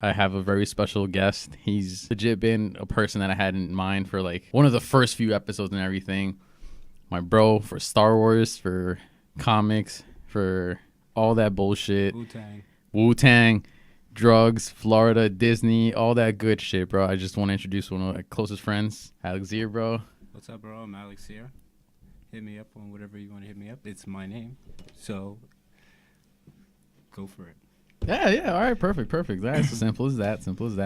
I have a very special guest. He's legit been a person that I had in mind for like one of the first few episodes and everything. My bro for Star Wars, for comics, for all that bullshit. Wu-Tang, drugs, Florida, Disney, all that good shit, bro. I just want to introduce one of my closest friends, Alexir, bro. What's up, bro? I'm Alexir. Hit me up on whatever you want to hit me up. It's my name. So, go for it. Yeah. All right, perfect. That's as simple as that.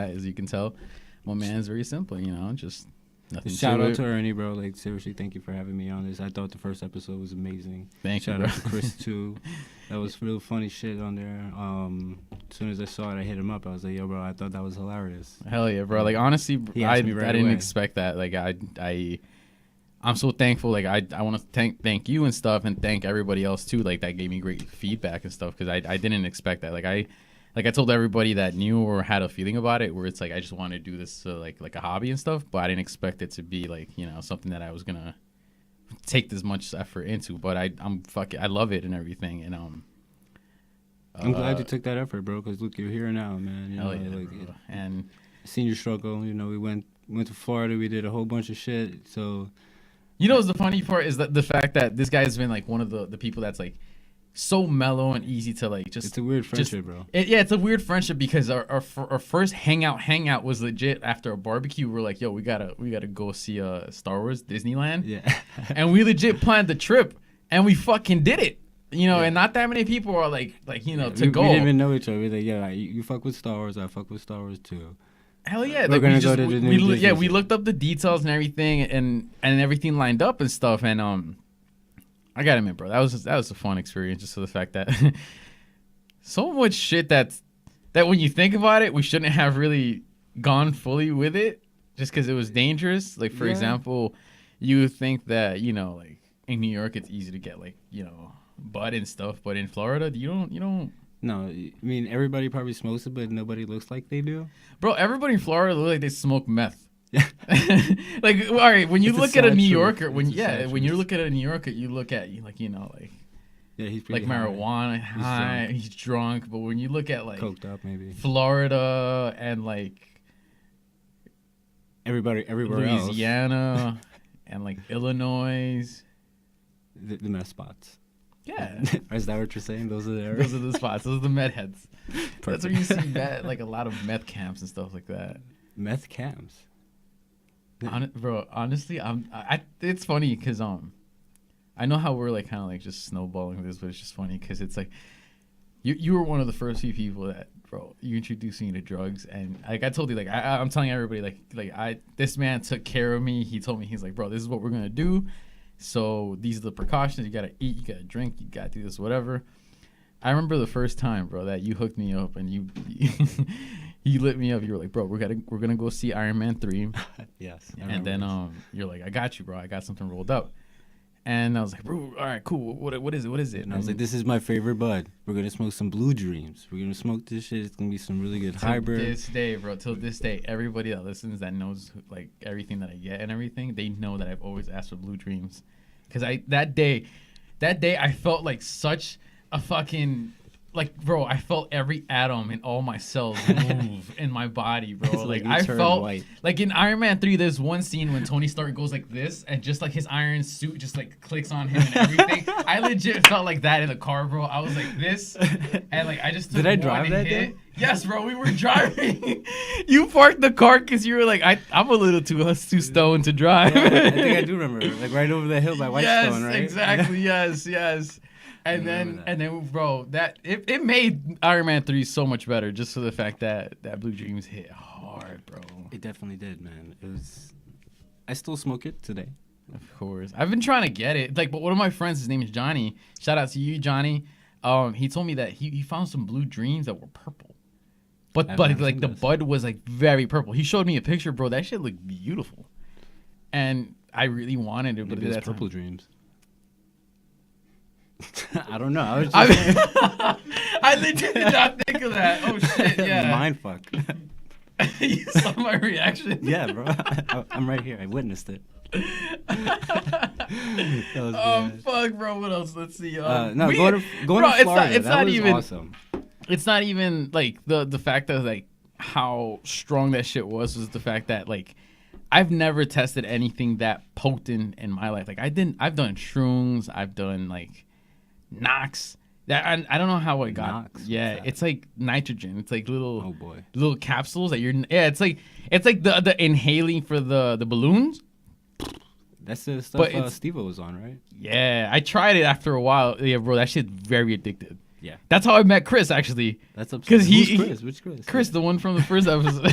As you can tell, my man's very simple, just nothing Shout to out it. to Ernie, bro. Like, seriously, thank you for having me on this. I thought the first episode was amazing. Thank you, Shout bro. out to Chris, too. That was real funny shit on there. As soon as I saw it, I hit him up. I was like, yo, bro, I thought that was hilarious. Hell yeah, bro. Like, honestly, I didn't away. expect that. Like, I'm so thankful. Like, I want to thank you and stuff, and thank everybody else too. Like, that gave me great feedback and stuff, because I didn't expect that. Like I told everybody that knew or had a feeling about it, where it's like I just wanted to do this like a hobby and stuff, but I didn't expect it to be like something that I was gonna take this much effort into. But I love it and everything, and I'm glad you took that effort, bro. Because look, you're here now, man. Hell yeah, bro. And seen your struggle. We went to Florida. We did a whole bunch of shit. So. The funny part is that the fact that this guy's been like one of the people that's like so mellow and easy to like just. It's a weird friendship, bro. It's a weird friendship, because our first hangout was legit after a barbecue. We're like, yo, we gotta go see Star Wars Disneyland. Yeah. And we legit planned the trip, and we fucking did it. And not that many people are like to go. We didn't even know each other. We're like, yeah, you fuck with Star Wars, I fuck with Star Wars too. Hell yeah! We're gonna go to the new Disney. We looked up the details and everything, and everything lined up and stuff. And I gotta admit, bro, that was a fun experience, just for the fact that so much shit that when you think about it, we shouldn't have really gone fully with it, just because it was dangerous. Like, for example, you would think that like in New York it's easy to get like bud and stuff, but in Florida you don't. No, I mean, everybody probably smokes it, but nobody looks like they do. Bro, everybody in Florida looks like they smoke meth. Like, all right, when you look at a New Yorker, when you look at a New Yorker, you look at he's pretty like marijuana high, he's drunk. But when you look at like coked up, maybe Florida and like everywhere Louisiana and like Illinois, the meth spots. Yeah. Is that what you're saying? Those are the areas? Those are the spots. Those are the meth heads. That's where you see like a lot of meth camps and stuff like that. Meth camps? Bro, honestly, it's funny because I know how we're like kind of like just snowballing this, but it's just funny because it's like you were one of the first few people that, bro, you introduced me to drugs, and like I told you, like I'm telling everybody, this man took care of me. He told me, he's like, bro, this is what we're gonna do. So these are the precautions. You gotta eat, you gotta drink, you gotta do this, whatever. I remember the first time, bro, that you hooked me up and you lit me up. You were like, bro, we're gonna go see Iron Man 3. Yes. And then you're like, I got you, bro. I got something rolled up. And I was like, bro, all right, cool. What is it? And I was like, this is my favorite bud. We're gonna smoke some Blue Dreams. We're gonna smoke this shit. It's gonna be some really good hybrid. Till this day, everybody that listens, that knows like everything that I get and everything, they know that I've always asked for Blue Dreams. Because that day I felt like such a fucking, like, bro, I felt every atom in all my cells move in my body, bro. Like I felt white. Like in Iron Man 3, there's one scene when Tony Stark goes like this, and just like his iron suit just like clicks on him and everything. I legit felt like that in the car, bro. I was like this, and like I just took Did I drive that day? Yes, bro, we were driving. You parked the car because you were like, I'm a little too stoned to drive. Yeah, I think I do remember, like right over the hill by Whitestone, right? Exactly. Yes. And then, bro, that it made Iron Man 3 so much better, just for the fact that Blue Dreams hit hard, bro. It definitely did, man. I still smoke it today. Of course, I've been trying to get it. Like, but one of my friends, his name is Johnny. Shout out to you, Johnny. He told me that he found some Blue Dreams that were purple, but like the bud was like very purple. He showed me a picture, bro. That shit looked beautiful, and I really wanted it. But maybe it's Purple Dreams. I don't know. I was just I legit did not think of that. Oh shit! Yeah. Mind fuck. You saw my reaction. Yeah, bro. I'm right here. I witnessed it. Fuck, bro. What else? Let's see. No, going to Florida. That was awesome. It's not even like the fact that like how strong that shit was the fact that like I've never tested anything that potent in my life. Like I've done shrooms, I've done like Nox. That I don't know how I got. Nox? Yeah, it's like nitrogen. It's like little Oh boy. little capsules that you're. Yeah, it's like the inhaling for the balloons. That's the stuff But Steve was on, right? Yeah, I tried it after a while. Yeah, bro, that shit's very addictive. Yeah. That's how I met Chris actually. That's upsetting. Because Who's Chris? Which Chris? Chris, the one from the first episode.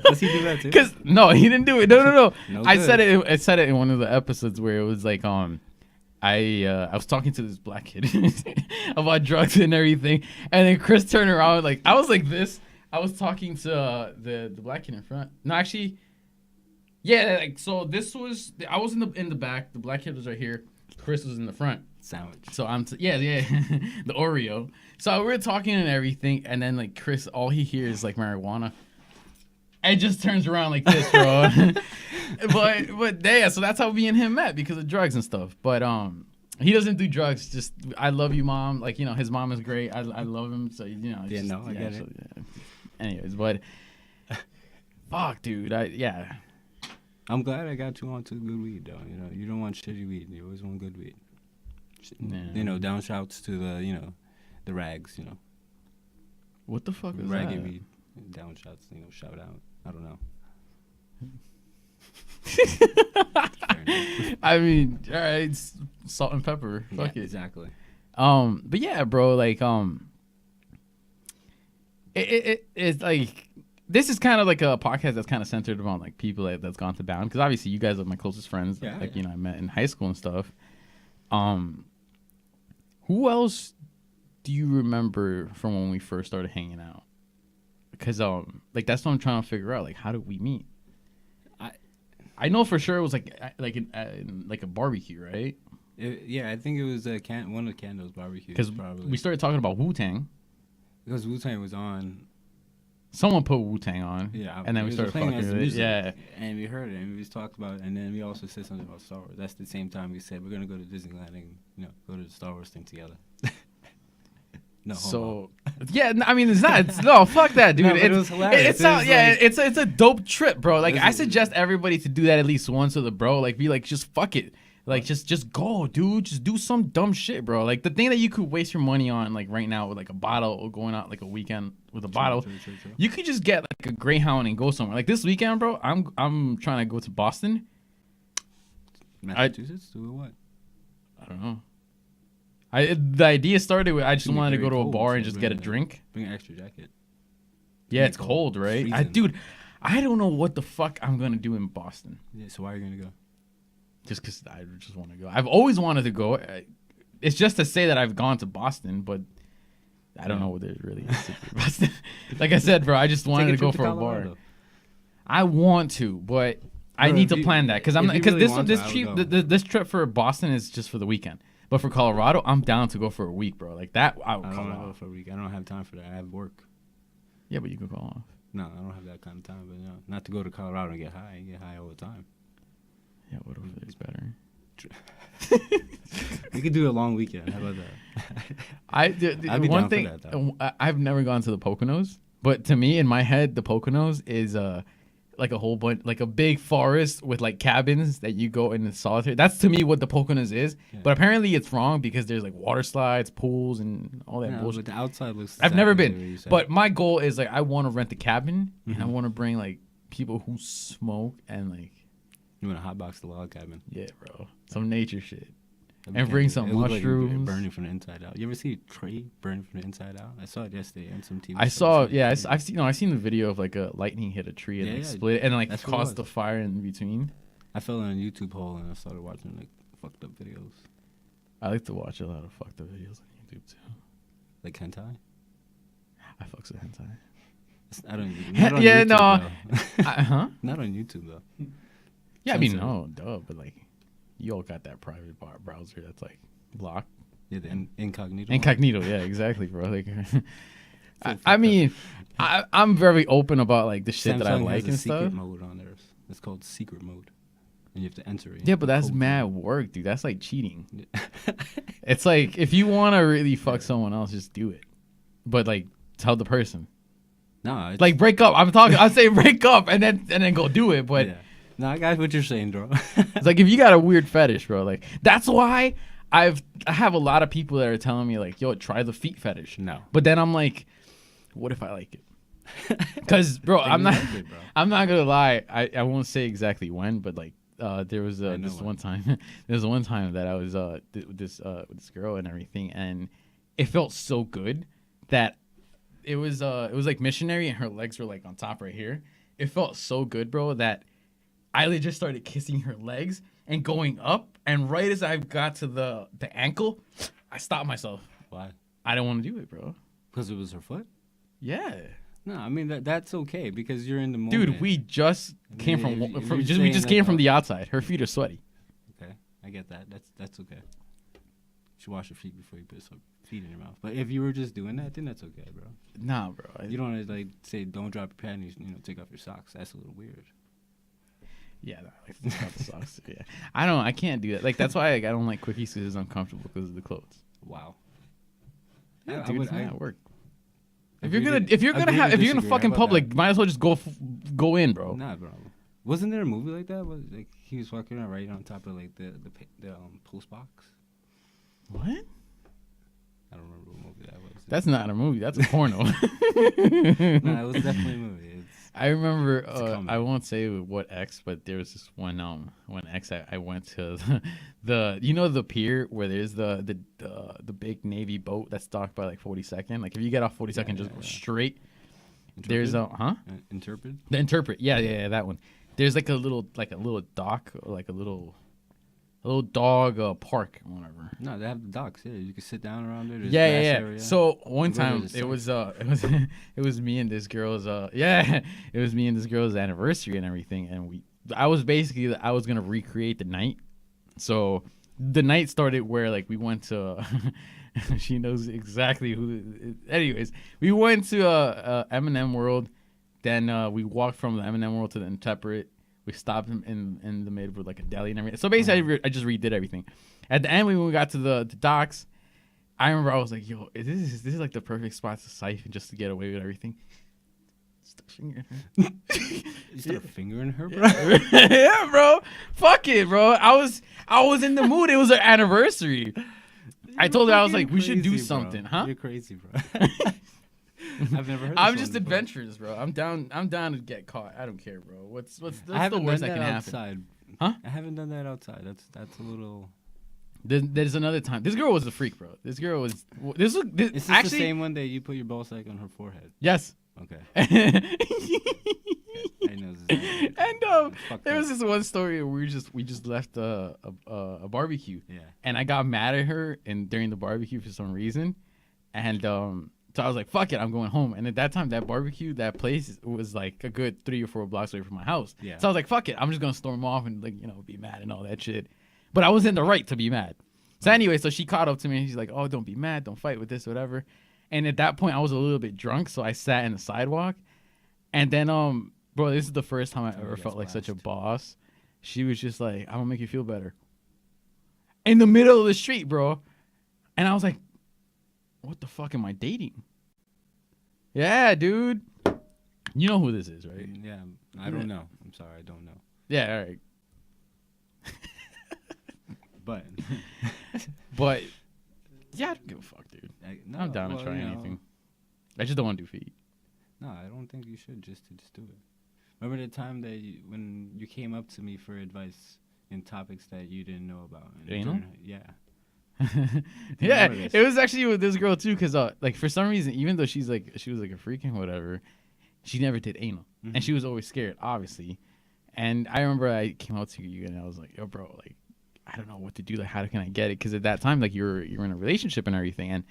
Does he do that too? Because no, he didn't do it. No. No I good. said it in one of the episodes where it was like I was talking to this black kid about drugs and everything, and then Chris turned around like I was like this. I was talking to the black kid in front. No, actually, yeah. Like so, this was I was in the back. The black kid was right here. Chris was in the front. Sandwich. So yeah, the Oreo. So we were talking and everything, and then like Chris, all he hears is like marijuana. And just turns around like this, bro. but yeah, so that's how me and him met because of drugs and stuff. But he doesn't do drugs. Just I love you, mom. Like his mom is great. I love him. So Yeah, I get it. Yeah. Anyways, but fuck, dude. I'm glad I got you onto good weed, though. You don't want shitty weed. You always want good weed. Yeah. Down shouts to the rags. What the fuck is raggy that? weed. Down shouts. Shout out. I don't know. I mean, all right, it's salt and pepper. Fuck it. Exactly. But yeah, bro, like it's like this is kind of like a podcast that's kind of centered around like people that's gone to Bound because obviously you guys are my closest friends. Yeah, like yeah. I met in high school and stuff. Who else do you remember from when we first started hanging out? Because like that's what I'm trying to figure out. Like, how did we meet? I know for sure it was like a barbecue, right? I think it was one of Cando's barbecues. Because probably we started talking about Wu-Tang. because Wu-Tang was on. Someone put Wu-Tang on. Yeah, And then it we was started playing fucking as with it. music, Yeah. and we heard it, and we just talked about it, and then we also said something about Star Wars. That's the same time we said we're gonna go to Disneyland and go to the Star Wars thing together. No, So yeah, I mean it's not. No, fuck that, dude. No, but it was hilarious. It's a dope trip, bro. Like I suggest everybody to do that at least once with a bro. Like be like, just fuck it. Like just go, dude. Just do some dumb shit, bro. Like the thing that you could waste your money on, like right now with like a bottle or going out like a weekend with a bottle. True. You could just get like a Greyhound and go somewhere. Like this weekend, bro. I'm trying to go to Boston. Massachusetts, do what? I don't know. The idea started with I just It's gonna be wanted to go very to a cold, bar so and just get a bring drink. Bring an extra jacket. Yeah, it's cold, right? Freezing. Dude, I don't know what the fuck I'm gonna do in Boston. Yeah, so why are you gonna go? Just because I just want to go. I've always wanted to go. It's just to say that I've gone to Boston, but I don't know what there really is to do in Boston. Like I said, bro, I just wanted to go for a bar. I want to, but I need to plan that because this trip for Boston is just for the weekend. But for Colorado, I'm down to go for a week, bro. Like that, I would I call don't want to go off. for a week. I don't have time for that. I have work. Yeah, but you could call off. No, I don't have that kind of time. But not to go to Colorado and get high. You get high all the time. Yeah, what over there's better. We could do a long weekend. How about that? I'd be one down thing for that, though. I've never gone to the Poconos, but to me in my head the Poconos is like a whole bunch, like a big forest with like cabins that you go in solitary. That's to me what the Poconos is. Yeah. But apparently it's wrong because there's like water slides, pools, and all that Yeah, bullshit. but the outside looks. I've never exactly what been, you said. but my goal is like I want to rent a cabin and I Mhm. want to bring like people who smoke and like You want to hotbox the log cabin. yeah, bro, some nature shit. That'd be And bring kinda some good. It looked like it was mushrooms. burning from the inside out. You ever see a tree burning from the inside out? I saw it yesterday on some TV. I show. saw, yeah, I've seen, I've seen the video of like a lightning hit a tree and Yeah, like yeah, split it and like that's what it caused was. the fire in between. I fell in a YouTube hole and I started watching like fucked up videos, I like to watch a lot of fucked up videos on YouTube too. like hentai. I fucks with hentai. I don't. Even, not on Yeah, YouTube, no. though. Huh? Not on YouTube though. Yeah, I mean, Censored. no, duh, but like, you all got that private browser that's like locked. Yeah, the incognito. Incognito, yeah, exactly, bro. Like, I fucked mean, I'm very open about like the shit that I Samsung like has a and secret stuff. mode on there. It's called secret mode, and you have to enter it. Yeah, but that's Code. mad work, dude. That's like cheating. It's like if you want to really fuck someone else, just do it. But like, tell the person. No, it's, Like break up. I'd say break up and then go do it. But yeah. No, I got what you're saying, bro. it's like if you got a weird fetish, bro. Like that's why I have a lot of people that are telling me like, yo, try the feet fetish. No. But then I'm like, what if I like it? Because bro, I'm not. Like it, bro. I'm not gonna lie. I won't say exactly when, but like there was this when. one time. There was one time that I was with this girl and everything, and it felt so good that it was like missionary, and her legs were like on top right here. It felt so good, bro, that I just started kissing her legs and going up, and right as I got to the ankle, I stopped myself. Why? I don't want to do it, bro. Because it was her foot? Yeah. No, I mean that's okay because you're in the moment. Dude, we just came If we you're just saying came that, from the outside. Her feet are sweaty. Okay, I get that. That's okay. You should wash your feet before you put some feet in your mouth. But if you were just doing that, then that's okay, bro. Nah, bro. You don't want to like say don't drop your panties. Take off your socks. That's a little weird. Yeah, like take off the socks. Yeah, I can't do that. Like that's why I don't like quickies because it's uncomfortable because of the clothes. Wow. Yeah, I dude, would- it's not I- at work. If Agree you're to gonna disagree. fucking How about public, that? might as well just go in, bro. Nah, bro. Wasn't there a movie like that? Like he was walking around right on top of like the post box. What? I don't remember what movie that was. That's not a movie. That's a porno. No, it was definitely a movie. I remember. It's a comedy. I won't say what ex, but there was this one ex I went to the pier where there's the big Navy boat that's docked by like 42nd. Like if you get off 42nd, just go straight. There's Interpret. The Interpret. Yeah, that one. There's like a little dock or like a little dog park or whatever. No, they have the docks. Yeah, you can sit down around there. There's Yeah. area. So one You go to time the it was me and this girl's it was me and this girl's anniversary and everything, and I was gonna recreate the night. So the night started where like we went to she knows exactly who. Anyways, we went to M&M World, then we walked from the M&M World to the Interpret. We stopped in the mid with like a deli and everything. So basically, I just redid everything. At the end, when we got to the docks, I remember I was like, "Yo, this is like the perfect spot to siphon just to get away with everything." Stuck a finger in her. You stuck a finger in her, bro. Yeah, bro. Fuck it, bro. I was in the mood. It was our anniversary. I told her I was like, "We should do Crazy, bro. something, huh?" You're crazy, bro. I've never heard. I'm this just one before. adventurous, bro. I'm down to get caught. I don't care, bro. What's the I haven't worst done that that can outside. happen? Huh? I haven't done that outside. That's a little. There's another time. This girl was a freak, bro. This girl was. This Is this actually the same one that you put your ball sack on her forehead? yes. Okay. And I know this is fucked there up. was this one story where we just left a barbecue. Yeah. And I got mad at her during the barbecue for some reason, and so I was like, "Fuck it, I'm going home." And at that time, that place was like a good 3 or 4 blocks away from my house. Yeah. So I was like, "Fuck it, I'm just gonna storm off and be mad and all that shit." But I was in the right to be mad. So anyway, so she caught up to me and she's like, "Oh, don't be mad, don't fight with this, whatever." And at that point, I was a little bit drunk, so I sat in the sidewalk. And then, bro, this is the first time I ever felt like such a boss. She was just like, "I'm gonna make you feel better." In the middle of the street, bro. And I was like, "What the fuck am I dating?" Yeah, dude. You know who this is, right? Yeah. I don't know. I'm sorry. I don't know. Yeah, all right. But. But yeah, I don't give a fuck, dude. No, I'm down to try anything. I just don't want to do feet. No, I don't think you should just do it. Remember the time that when you came up to me for advice in topics that you didn't know about? Anal? Yeah. Yeah, remember this. it was actually with this girl too, cause like for some reason, even though she was like a freak and whatever, she never did anal, and she was always scared, obviously. And I remember I came out to you and I was like, "Yo, bro, like, I don't know what to do. Like, how can I get it?" Because at that time, like, you're in a relationship and everything, and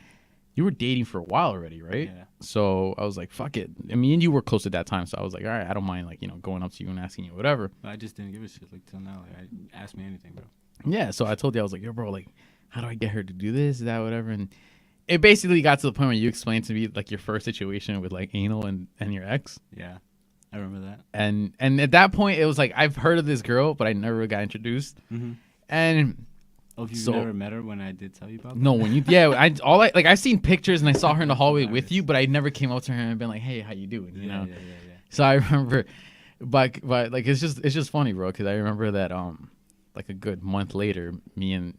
you were dating for a while already, right? Yeah. So I was like, "Fuck it." I mean, and you were close at that time, so I was like, "All right, I don't mind, like, going up to you and asking you whatever." But I just didn't give a shit like till now. Like, ask me anything, bro. Yeah, so I told you, I was like, "Yo, bro, like, how do I get her to do this, that, whatever?" And it basically got to the point where you explained to me like your first situation with like anal and your ex. Yeah, I remember that. And at that point, it was like I've heard of this girl, but I never got introduced. Mm-hmm. And Oh, you've never met her when I did tell you about that? No, when you I've seen pictures and I saw her in the hallway with you, but I never came up to her and been like, hey, how you doing? You know? Yeah. So I remember, but like it's just funny, bro, because I remember that like a good month later, me and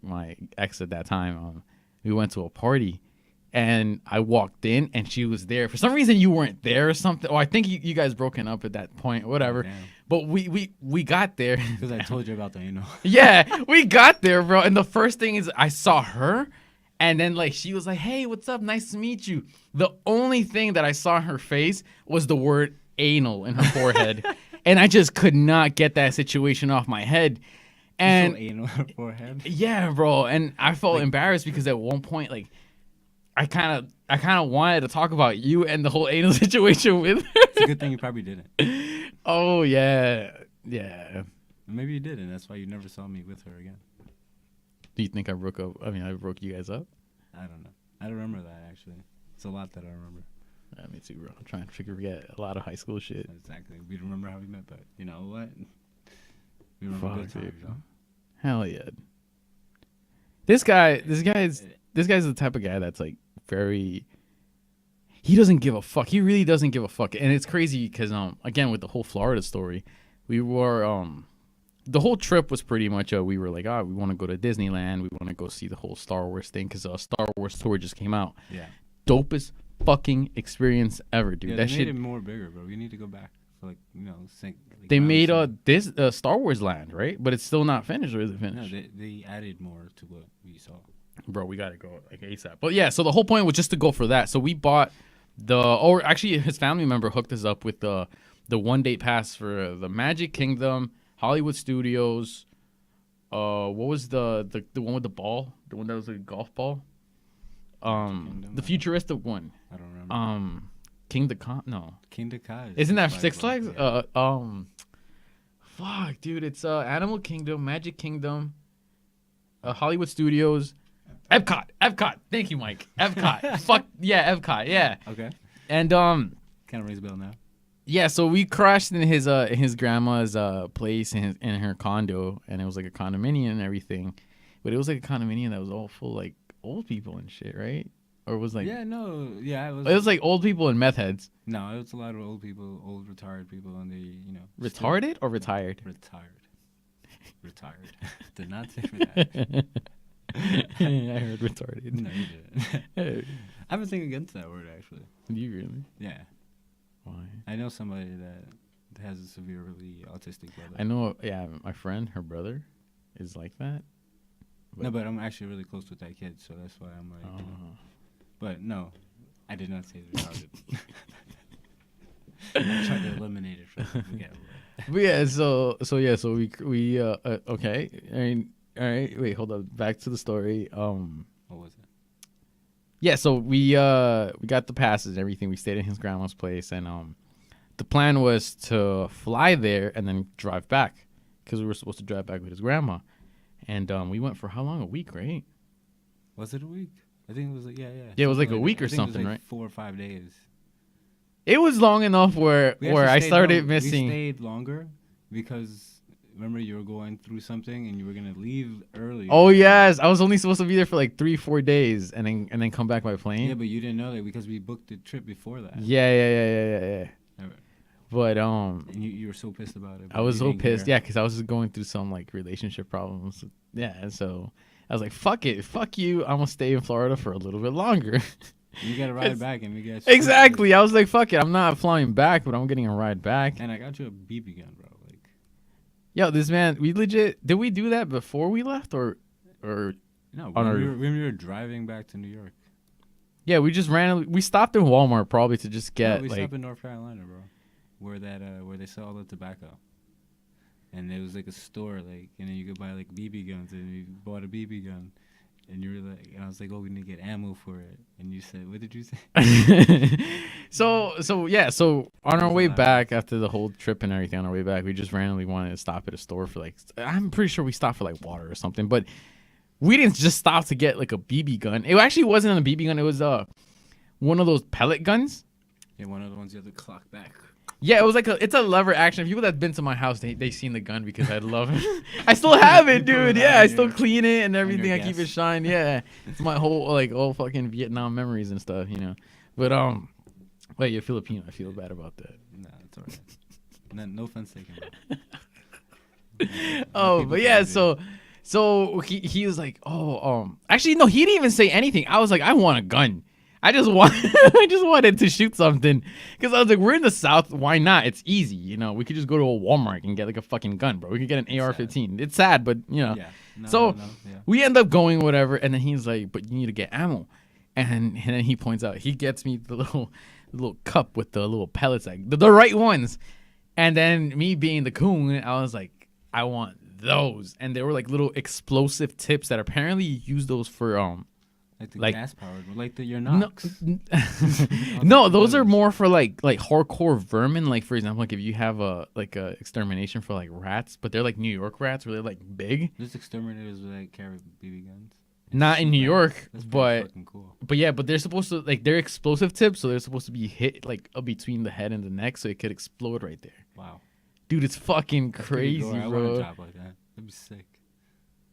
my ex at that time, we went to a party. And I walked in, and she was there. For some reason, you weren't there or something. Oh, I think you guys broken up at that point, whatever. Oh, but we got there. Because I told you about that, Yeah, we got there, bro. And the first thing is I saw her, and then like she was like, hey, what's up? Nice to meet you. The only thing that I saw in her face was the word anal in her forehead. And I just could not get that situation off my head. And you saw anal in her forehead? Yeah, bro. And I felt embarrassed because at one point, like, I kind of wanted to talk about you and the whole anal situation with her. It's a good thing you probably didn't. Oh, yeah. Maybe you didn't. That's why you never saw me with her again. Do you think I broke you guys up? I don't know. I don't remember that, actually. It's a lot that I remember. Yeah, me too, bro. I'm trying to forget a lot of high school shit. Exactly. We don't remember how we met, but you know what? We remember good times, huh? Hell yeah. This guy's the type of guy that's like he doesn't give a fuck. He really doesn't give a fuck. And it's crazy because again with the whole Florida story, we were the whole trip was pretty much we were like, we want to go to Disneyland, we want to go see the whole Star Wars thing because Star Wars tour just came out. Yeah. Dopest fucking experience ever, dude. Yeah, that they shit made it more bigger, bro. We need to go back for they made this Star Wars land, right? But it's still not finished, or is it finished? No, they added more to what we saw. Bro, we gotta go like ASAP. But yeah, so the whole point was just to go for that. So we bought actually his family member hooked us up with the 1 day pass for the Magic Kingdom, Hollywood Studios. What was the one with the ball? The one that was a golf ball? The futuristic one. I don't remember. Kingda Ka. Isn't that Six Flags? Yeah. Fuck, dude, it's Animal Kingdom, Magic Kingdom, Hollywood Studios. Epcot. Thank you, Mike. Epcot. Fuck yeah, Epcot. Yeah. Okay. And kind of rings a bell now. Yeah, so we crashed in his grandma's place in her condo, and it was like a condominium and everything, but it was like a condominium that was all full like old people and shit, right? Or it was like it was like old people and meth heads. No, it was a lot of old people, old retired people, and they retarded or retired. Retired. Did not say that. I heard retarded. No, you didn't. I have a thing against that word, actually. Do you really? Yeah. Why? I know somebody that has a severely autistic brother. I know, yeah, my friend, her brother is like that. But I'm actually really close with that kid, so that's why I'm like... But no, I did not say retarded. I tried to eliminate it from the get. But yeah, so we okay. All right, wait, hold on. Back to the story. What was it? Yeah, so we got the passes and everything. We stayed in his grandma's place, and the plan was to fly there and then drive back because we were supposed to drive back with his grandma. And we went for how long? A week, right? Was it a week? I think it was like, yeah. Yeah, it was like a week or something, like right? 4 or 5 days. It was long enough where I started missing. We stayed longer because remember you were going through something and you were gonna leave early. Oh yes, I was only supposed to be there for like 3-4 days and then come back by plane. Yeah, but you didn't know that because we booked the trip before that. Yeah. But and you were so pissed about it. I was so pissed, yeah, because I was just going through some like relationship problems. Yeah, and so I was like, fuck it, fuck you. I'm gonna stay in Florida for a little bit longer. You gotta ride back, and we got exactly. I was like, fuck it, I'm not flying back, but I'm getting a ride back. And I got you a BB gun, bro. Like, yo, this man, we legit did we do that before we left or no? When we were driving back to New York. Yeah, we just randomly we stopped in Walmart probably to just get. We stopped in North Carolina, bro, where they sell all the tobacco. And it was like a store, like, and then you could buy like BB guns, and you bought a BB gun, and you were like, and I was like, oh, we need to get ammo for it, and you said, what did you say? So on our way back after the whole trip and everything, on our way back, we just randomly wanted to stop at a store for like, I'm pretty sure we stopped for like water or something, but we didn't just stop to get like a BB gun. It actually wasn't a BB gun. It was one of those pellet guns. Yeah, one of the ones you have to clock back. Yeah, it was like it's a lever action. People that've been to my house, they seen the gun because I love it. I still have it, dude. Yeah, I still clean it and everything. I keep it shine. Yeah, it's my whole old fucking Vietnam memories and stuff, But wait, you're Filipino. I feel bad about that. No, it's alright. No offense taken. But yeah, so he was like, actually no, he didn't even say anything. I was like, I want a gun. I just wanted to shoot something because I was like, we're in the South. Why not? It's easy, We could just go to a Walmart and get like a fucking gun, bro. We could get an AR-15. It's sad, but Yeah. We end up going whatever, and then he's like, but you need to get ammo, and then he points out he gets me the little cup with the little pellets, like the right ones, and then me being the coon, I was like, I want those, and they were like little explosive tips that apparently you use those for like gas powered, like your knocks. No, those are more for like hardcore vermin. Like for example, like if you have a extermination for like rats, but they're like New York rats, where they're like big. There's exterminators that carry BB guns. Not in New York, but cool. But they're supposed to they're explosive tips, so they're supposed to be hit like between the head and the neck, so it could explode right there. Wow, dude, it's fucking crazy, bro. I want a job like that. That'd be sick.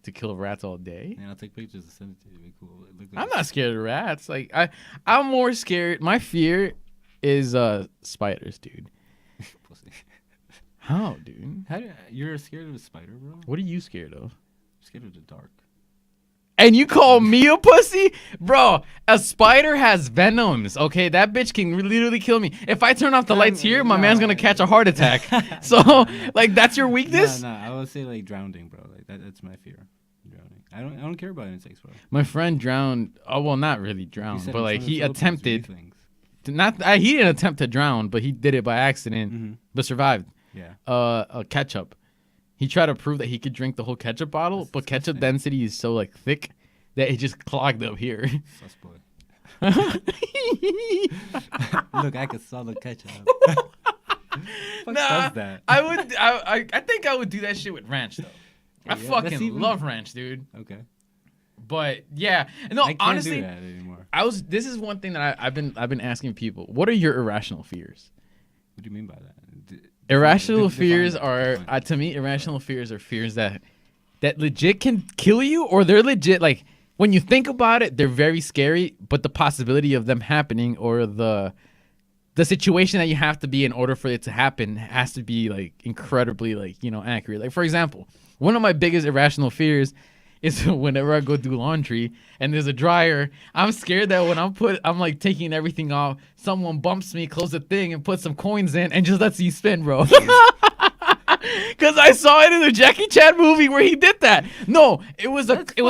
To kill rats all day? Yeah, I'll take pictures and send it to you. It'd be cool. I'm not scared of rats. Like I'm more scared. My fear is spiders, dude. Pussy. How, dude? You're scared of a spider, bro? What are you scared of? I'm scared of the dark. And you call me a pussy? Bro, a spider has venoms, okay? That bitch can literally kill me. If I turn off the lights here, my man's gonna catch a heart attack. So, like, that's your weakness? No, I would say, like, drowning, bro. Like, that's my fear. Drowning. I don't care about insects, bro. My friend drowned. Oh, well, not really drowned, but, like, he attempted. He didn't attempt to drown, but he did it by accident, but survived. Yeah. Ketchup. He tried to prove that he could drink the whole ketchup bottle, that's but disgusting. Ketchup density is so like thick that it just clogged up here. Sus boy. Look, I can smell the ketchup. Does that? I think I would do that shit with ranch though. I fucking love ranch, dude. Okay. But yeah, no, I can't honestly, do that anymore. This is one thing that I've been asking people. What are your irrational fears? What do you mean by that? Irrational fears are to me. Irrational fears are fears that legit can kill you, or they're legit like when you think about it, they're very scary. But the possibility of them happening, or the situation that you have to be in order for it to happen, has to be like incredibly accurate. Like for example, one of my biggest irrational fears is whenever I go do laundry and there's a dryer, I'm scared that when I'm like taking everything off, someone bumps me, close the thing, and puts some coins in and just lets me spin, bro. Because I saw it in the Jackie Chan movie where he did that. No, I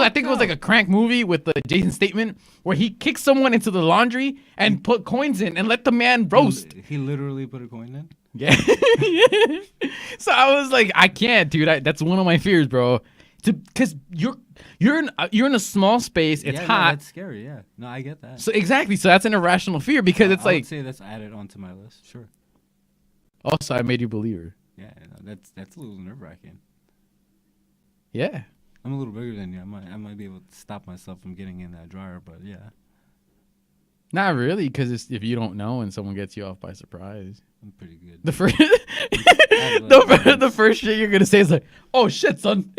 think it was like a crank movie with the Jason Statham where he kicked someone into the laundry and put coins in and let the man roast. He literally put a coin in? Yeah. So I was like, I can't, dude. That's one of my fears, bro. Because you're in a small space, it's hot. That's scary. Yeah, no, I get that. So exactly, so that's an irrational fear because it's like. I would say that's added onto my list. Sure. Also, I made you a believer. Yeah, no, that's a little nerve-wracking. Yeah. I'm a little bigger than you. I might be able to stop myself from getting in that dryer, but yeah. Not really, because if you don't know and someone gets you off by surprise. I'm pretty good. The first shit you're gonna say is like, "Oh shit, son."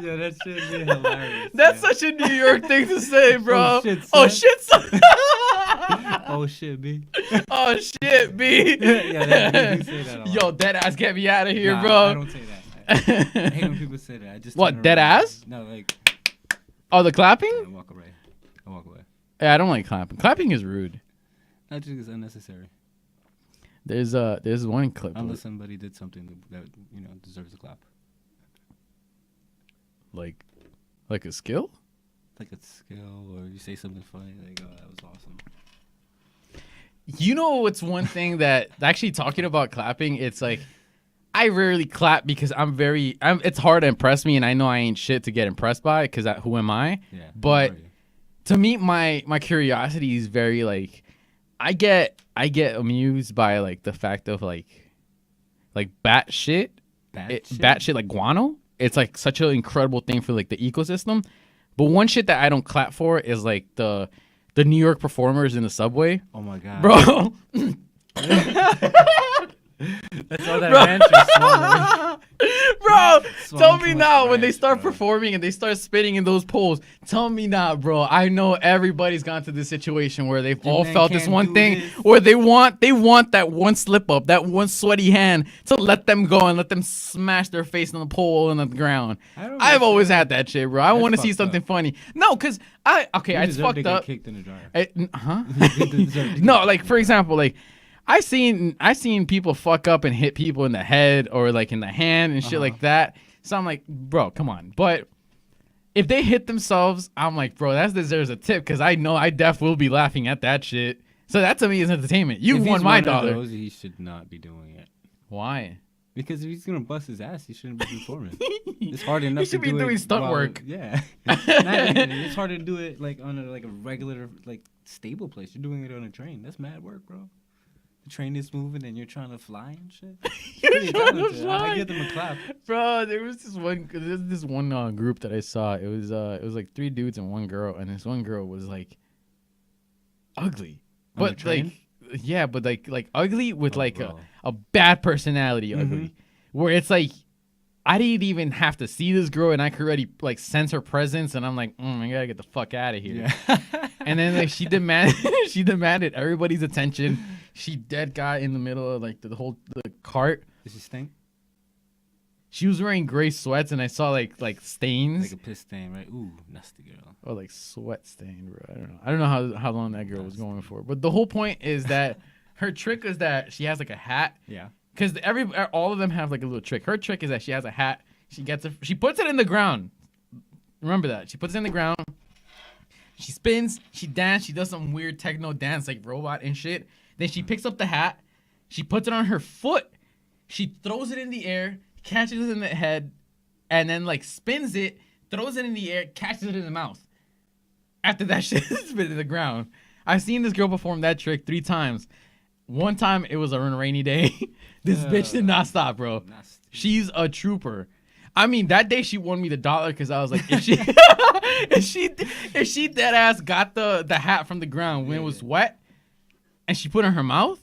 Yeah, that should be hilarious. That's such a New York thing to say, bro. Oh shit, son. Oh shit, son. Oh shit, B. Oh shit, B. Yeah, you say that a lot. Yo, dead ass, get me out of here, bro. I don't say that. I hate when people say that. I just what, dead ass? No, like. Oh, the clapping? I walk away. Yeah, I don't like clapping. Clapping is rude. I think it's unnecessary. There's one clip. Unless somebody did something that deserves a clap. Like a skill? Like a skill, or you say something funny, like, oh, that was awesome. You know what's one thing that, actually talking about clapping, it's like, I rarely clap because it's hard to impress me, and I know I ain't shit to get impressed by, because who am I? Yeah. But to me, my curiosity is very, like, I get amused by, like, the fact of, like bat shit. Bat shit, like guano. It's, like, such an incredible thing for, like, the ecosystem. But one shit that I don't clap for is, like, the the New York performers in the subway. Oh my god, Bro. That's all that ranch Bro, Swung tell too me much now when they ranch, start bro. performing and they start spitting in those poles. Tell me now, bro. I know everybody's gone to this situation where they've all man felt this can't one do thing this. where they want that one slip up, that one sweaty hand to let them go and let them smash their face on the pole and on the ground. I've always had that shit, bro. I That's want to see fucked something up. funny. No, cause it's deserve to fucked get up. kicked in the dryer. Huh? You deserve to No, get like kicked for in the example, like I seen people fuck up and hit people in the head or like in the hand and shit like that. So I'm like, bro, come on. But if they hit themselves, I'm like, bro, that deserves a tip because I know I def will be laughing at that shit. So that to me is entertainment. You If won he's my one of dollar. those, he should not be doing it. Why? Because if he's gonna bust his ass, he shouldn't be performing. It's hard enough. He should to be do doing it stunt while- work. Yeah, Not even. It's hard to do it like on a regular stable place. You're doing it on a train. That's mad work, bro. The train is moving and you're trying to fly and shit. Pretty trying to talented. fly. I give them a clap. Bro, there was this one group that I saw. It was like 3 dudes and 1 girl, and this one girl was like ugly, On the but train? like yeah, but like ugly with Oh, like bro. a bad personality, ugly, where it's like I didn't even have to see this girl, and I could already like sense her presence, and I'm like, I gotta get the fuck out of here. Yeah. And then like she demanded everybody's attention. She dead got in the middle of like the cart. Does she stink? She was wearing gray sweats, and I saw like stains. Like a piss stain, right? Ooh, nasty girl. Or like sweat stain, bro. I don't know how long that girl was going for. But the whole point is that her trick is that she has like a hat. Yeah. Because all of them have like a little trick. Her trick is that she has a hat. She puts it in the ground. Remember that. She puts it in the ground. She spins. She dances. She does some weird techno dance like robot and shit. Then she picks up the hat. She puts it on her foot. She throws it in the air, catches it in the head, and then like spins it, throws it in the air, catches it in the mouth. After that shit is spit in the ground. I've seen this girl perform that trick 3 times. One time it was on a rainy day. This bitch did not stop, bro. Nasty. She's a trooper. I mean, that day she won me the $1 because I was like, if she dead ass got the hat from the ground when it was wet, and she put it in her mouth,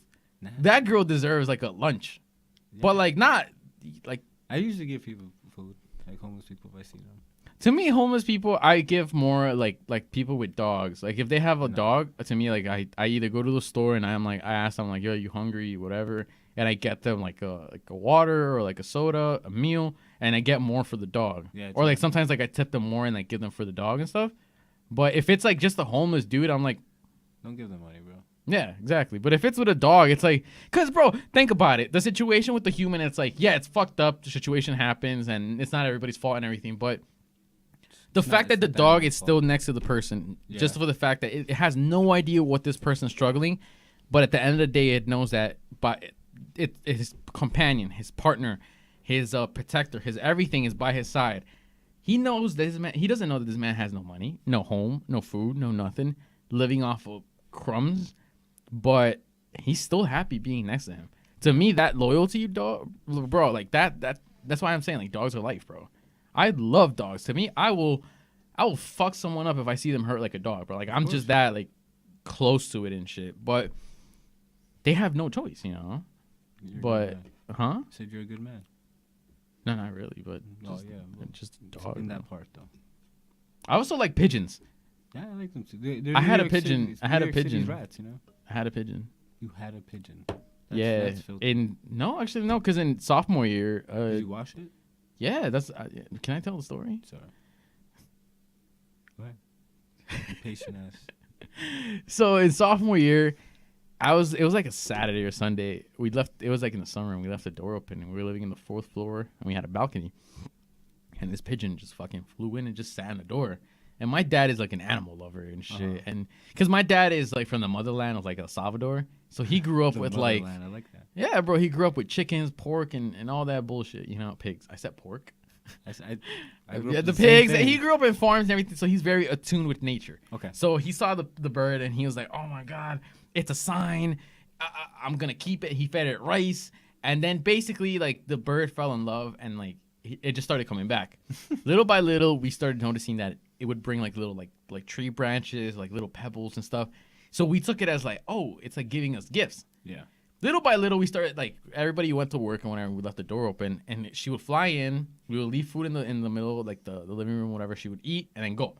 that girl deserves like a lunch. Yeah. But like not like I usually give people food, like homeless people if I see them. to me, homeless people I give more like people with dogs. Like if they have a dog, to me like I either go to the store and I ask them like, yo, you hungry, whatever, and I get them like a water or like a soda, a meal, and I get more for the dog. Yeah, or like sometimes like I tip them more and like give them for the dog and stuff. But if it's like just a homeless dude, I'm like, Don't give them money, bro. yeah, exactly. But if it's with a dog, it's like, because, bro, think about it. The situation with the human, it's like, yeah, it's fucked up. The situation happens, and it's not everybody's fault and everything. But the fact that the dog is still next to the person, just for the fact that it has no idea what this person's struggling, but at the end of the day, it knows that his companion, his partner, his protector, his everything is by his side. He knows this man. He doesn't know that this man has no money, no home, no food, no nothing, living off of crumbs. But he's still happy being next to him. To me, that loyalty, dog, bro, like that's why I'm saying like dogs are life, bro. I love dogs. To me, I will fuck someone up if I see them hurt like a dog, bro. Like I'm just that like close to it and shit. But they have no choice, you know. But huh? Said you're a good man. No, not really. But just dog. In that part though. I also like pigeons. Yeah, I like them too. I had a pigeon. I had a pigeon. Rats, you know. I had a pigeon. You had a pigeon. That's filthy. Because in sophomore year, did you wash it? Yeah, that's. Can I tell the story? Sorry. Go ahead. You patient ass. So in sophomore year, it was like a Saturday or Sunday. We left. It was like in the summer, and we left the door open, and we were living in the 4th floor, and we had a balcony. And this pigeon just fucking flew in and just sat in the door. And my dad is like an animal lover and shit. And because my dad is like from the motherland of like El Salvador. So he grew up with like. I like that. Yeah, bro. He grew up with chickens, pork, and all that bullshit. You know, pigs. I said pork. I grew up Yeah, with the same pigs. thing. He grew up in farms and everything. So he's very attuned with nature. Okay. So he saw the bird and he was like, oh my God, it's a sign. I'm going to keep it. He fed it rice. And then basically like the bird fell in love and like it just started coming back. Little by little, we started noticing that it would bring like little like tree branches, like little pebbles and stuff. So we took it as like, oh, it's like giving us gifts. Yeah. Little by little, we started like everybody went to work, and whenever we left the door open, and she would fly in. We would leave food in the middle, like the living room, whatever. She would eat and then go.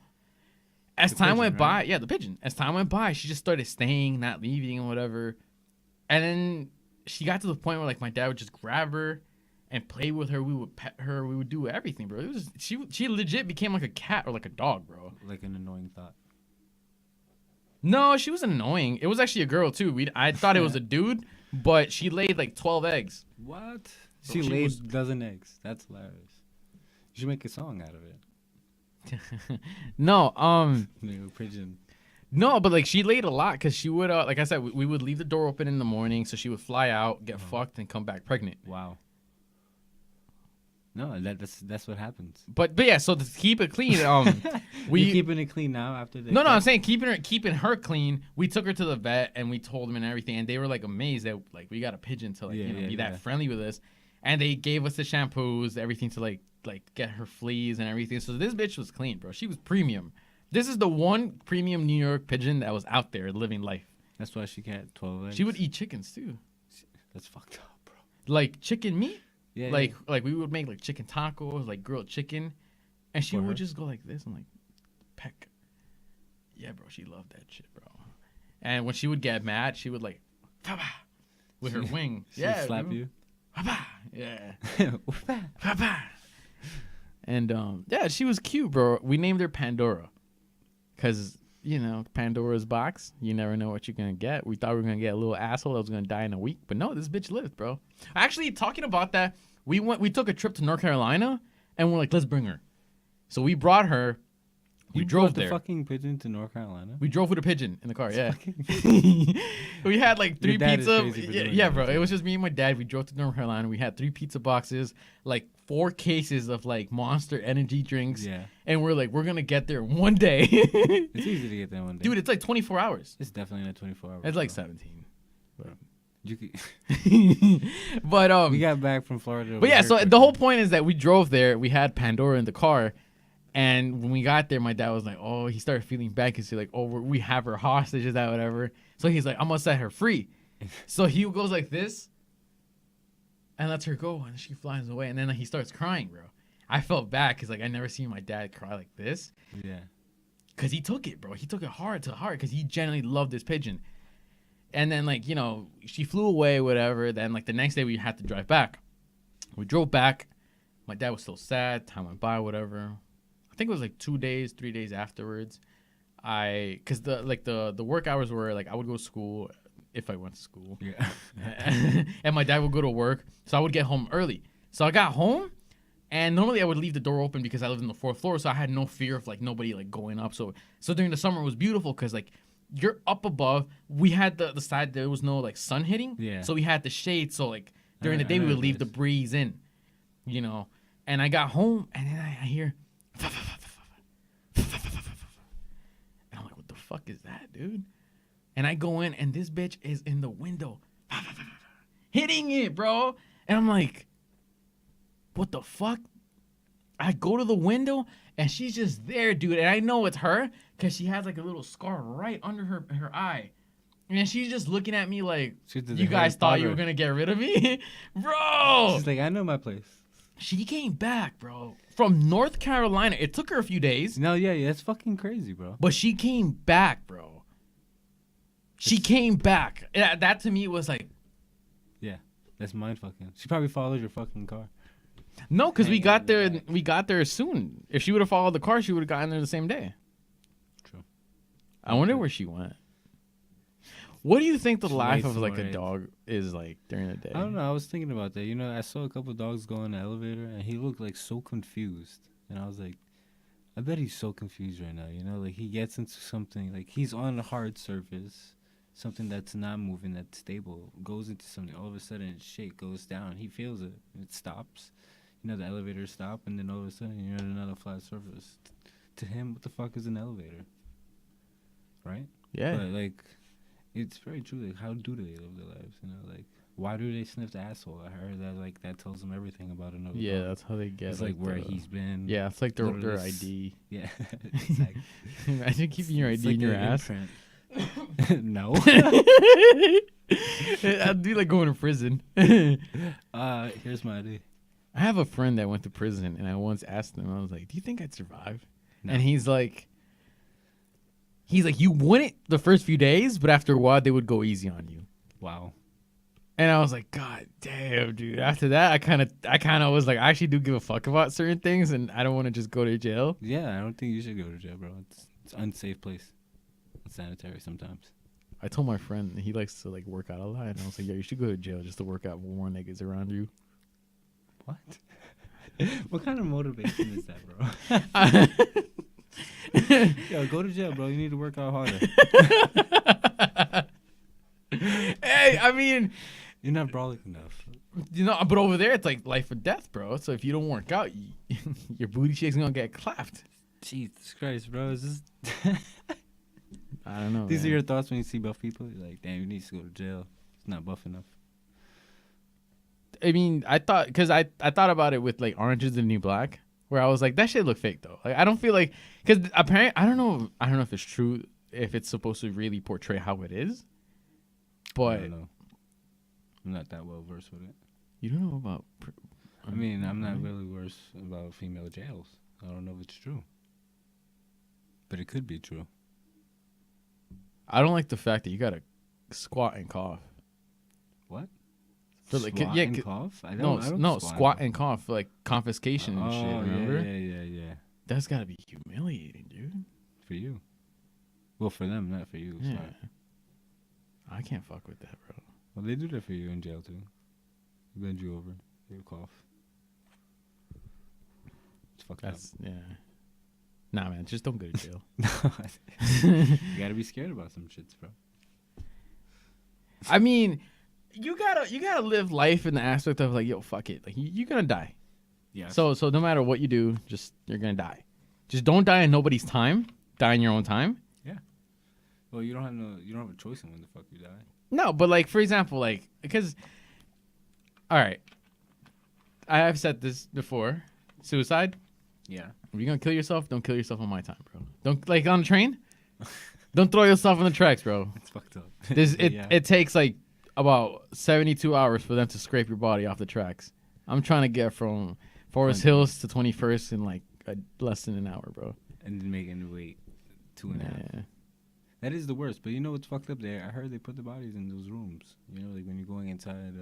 As time went by, the pigeon. As time went by, she just started staying, not leaving, and whatever. And then she got to the point where like my dad would just grab her and play with her. We would pet her. We would do everything, bro. It was she legit became like a cat or like a dog, bro. Like an annoying thought. No, she was annoying. It was actually a girl too. I thought it was a dude. But she laid like 12 eggs. What? She laid a dozen eggs. That's hilarious. You should make a song out of it. No, Pigeon. No, but like she laid a lot because she would, like I said, we would leave the door open in the morning, so she would fly out, get fucked, and come back pregnant. Wow. No, that's what happens. But yeah, so to keep it clean, we keeping it clean now after this. No, I'm saying keeping her clean. We took her to the vet and we told them and everything, and they were like amazed that like we got a pigeon to like be that friendly with us, and they gave us the shampoos, everything to like get her fleas and everything. So this bitch was clean, bro. She was premium. This is the one premium New York pigeon that was out there living life. That's why she got 12 eggs. She would eat chickens too. That's fucked up, bro. Like chicken meat. Yeah, like we would make like chicken tacos, like grilled chicken, and she would just go like this and like peck. Yeah, bro, she loved that shit, bro. And when she would get mad, she would like with her wing. Yeah, slap you. Yeah. And yeah, she was cute, bro. We named her Pandora, cause you know Pandora's box. You never know what you're gonna get. We thought we were gonna get a little asshole that was gonna die in a week, but no, this bitch lived, bro. Actually, talking about that, we took a trip to North Carolina, and we're like, let's bring her. So we brought her. We drove there. The fucking pigeon to North Carolina. We drove with a pigeon in the car. Yeah. We had like 3 pizza. Yeah, bro. It was just me and my dad. We drove to North Carolina. We had 3 pizza boxes, like 4 cases of like Monster energy drinks. Yeah. And we're like, we're gonna get there one day. It's easy to get there one day. Dude, it's like 24 hours. It's definitely not 24 hours. It's like 17. But. You could But we got back from Florida. But yeah, so the whole point is that we drove there. We had Pandora in the car. And when we got there, my dad was like, oh, he started feeling bad because he's like, oh, we have her hostage or that, whatever. So he's like, I'm going to set her free. So he goes like this and lets her go. And she flies away. And then he starts crying, bro. I felt bad because like I never seen my dad cry like this. Yeah. Because he took it, bro. He took it hard to heart because he genuinely loved this pigeon. And then like, you know, she flew away, whatever. Then like the next day we had to drive back. We drove back. My dad was still sad. Time went by, whatever. I think it was like 2 days, 3 days afterwards. Cause the work hours were like I would go to school if I went to school. Yeah. And my dad would go to work, so I would get home early. So I got home, and normally I would leave the door open because I lived on the 4th floor, so I had no fear of like nobody like going up. So during the summer it was beautiful because like you're up above. We had the side there was no like sun hitting. Yeah. So we had the shade. So like during the day we would leave the breeze in, you know. And I got home, and then I hear. And I'm like, what the fuck is that, dude? And I go in, and this bitch is in the window hitting it, bro. And I'm like, what the fuck? I go to the window, and she's just there, dude. And I know it's her because she has like a little scar right under her eye. And she's just looking at me like, you guys thought you were going to get rid of me? Bro! She's like, I know my place. She came back, bro, from North Carolina. It took her a few days. No, yeah, that's fucking crazy, bro. But she came back, bro. She came back. That to me was like... Yeah, that's mind fucking. She probably followed your fucking car. No, because we got there soon. If she would have followed the car, she would have gotten there the same day. True. I wonder where she went. What do you think the life of like a dog is like during the day? I don't know. I was thinking about that. You know, I saw a couple dogs go in the elevator, and he looked like so confused. And I was like, I bet he's so confused right now. You know, like he gets into something, like he's on a hard surface, something that's not moving, that's stable, goes into something. All of a sudden, it goes down. He feels it. It stops. You know, the elevator stop, and then all of a sudden, you're on another flat surface. To him, what the fuck is an elevator? Right? Yeah. But like... It's very true. Like, how do they live their lives? You know, like, Why do they sniff the asshole? I heard that like that tells them everything about another. Yeah, dog. that's how they get. It's like where he's been. Yeah, it's like their Literally ID. Yeah, exactly. Imagine keeping your It's ID in like your an ass. imprint. No. I'd be like going to prison. Here's my ID. I have a friend that went to prison, and I once asked him, I was like, "Do you think I'd survive?" No. And he's like, "You wouldn't the first few days, but after a while, they would go easy on you." Wow. And I was like, "God damn, dude!" After that, I kind of was like, I actually do give a fuck about certain things, and I don't want to just go to jail. Yeah, I don't think you should go to jail, bro. It's an unsafe place. It's sanitary sometimes. I told my friend he likes to like work out a lot, and I was like, "Yeah, you should go to jail just to work out with more niggas around you." What? What kind of motivation is that, bro? Yo, go to jail, bro. You need to work out harder. Hey, I mean, You're not brolic enough. but over there it's like life or death, bro. So if you don't work out, your booty shake's gonna get clapped. Jesus Christ, bro. Is this? I don't know. These man. are your thoughts when you see buff people? You're like, damn, you need to go to jail. It's not buff enough. I mean, I thought about it with like Orange Is the New Black, where I was like, that shit look fake though. Like I don't feel like, because apparently I don't know if it's true, if it's supposed to really portray how it is, I but don't know. I'm not that well versed with it. you don't know about. I mean, I'm not really versed about female jails. I don't know if it's true. But it could be true. I don't like the fact that you gotta squat and cough. What? For like, Squat yeah, and cough? I no, don't squat and cough for like confiscation and shit. Remember? Yeah. That's gotta be humiliating, dude. For you. Well, for them, not for you. Yeah. Sorry. I can't fuck with that, bro. Well, they do that for you in jail, too. They bend you over. You cough. It's fucked up. Yeah. Nah, man, just don't go to jail. You gotta be scared about some shits, bro. I mean, you gotta live life in the aspect of like, yo, fuck it. Like you're gonna die. Yeah. So no matter what you do, you're gonna die. Just don't die in nobody's time. Die in your own time. Yeah. Well, you don't have a choice in when the fuck you die. No, but like for example, like because, all right, I have said this before. Suicide. Yeah. If you're gonna kill yourself, don't kill yourself on my time, bro. Don't like on the train. Don't throw yourself on the tracks, bro. It's fucked up. It takes like about 72 hours for them to scrape your body off the tracks. I'm trying to get from Forest Hills to 21st in like less than an hour, bro. And then making the wait 2.5. Yeah. That is the worst. But you know what's fucked up there? I heard they put the bodies in those rooms. You know, like when you're going inside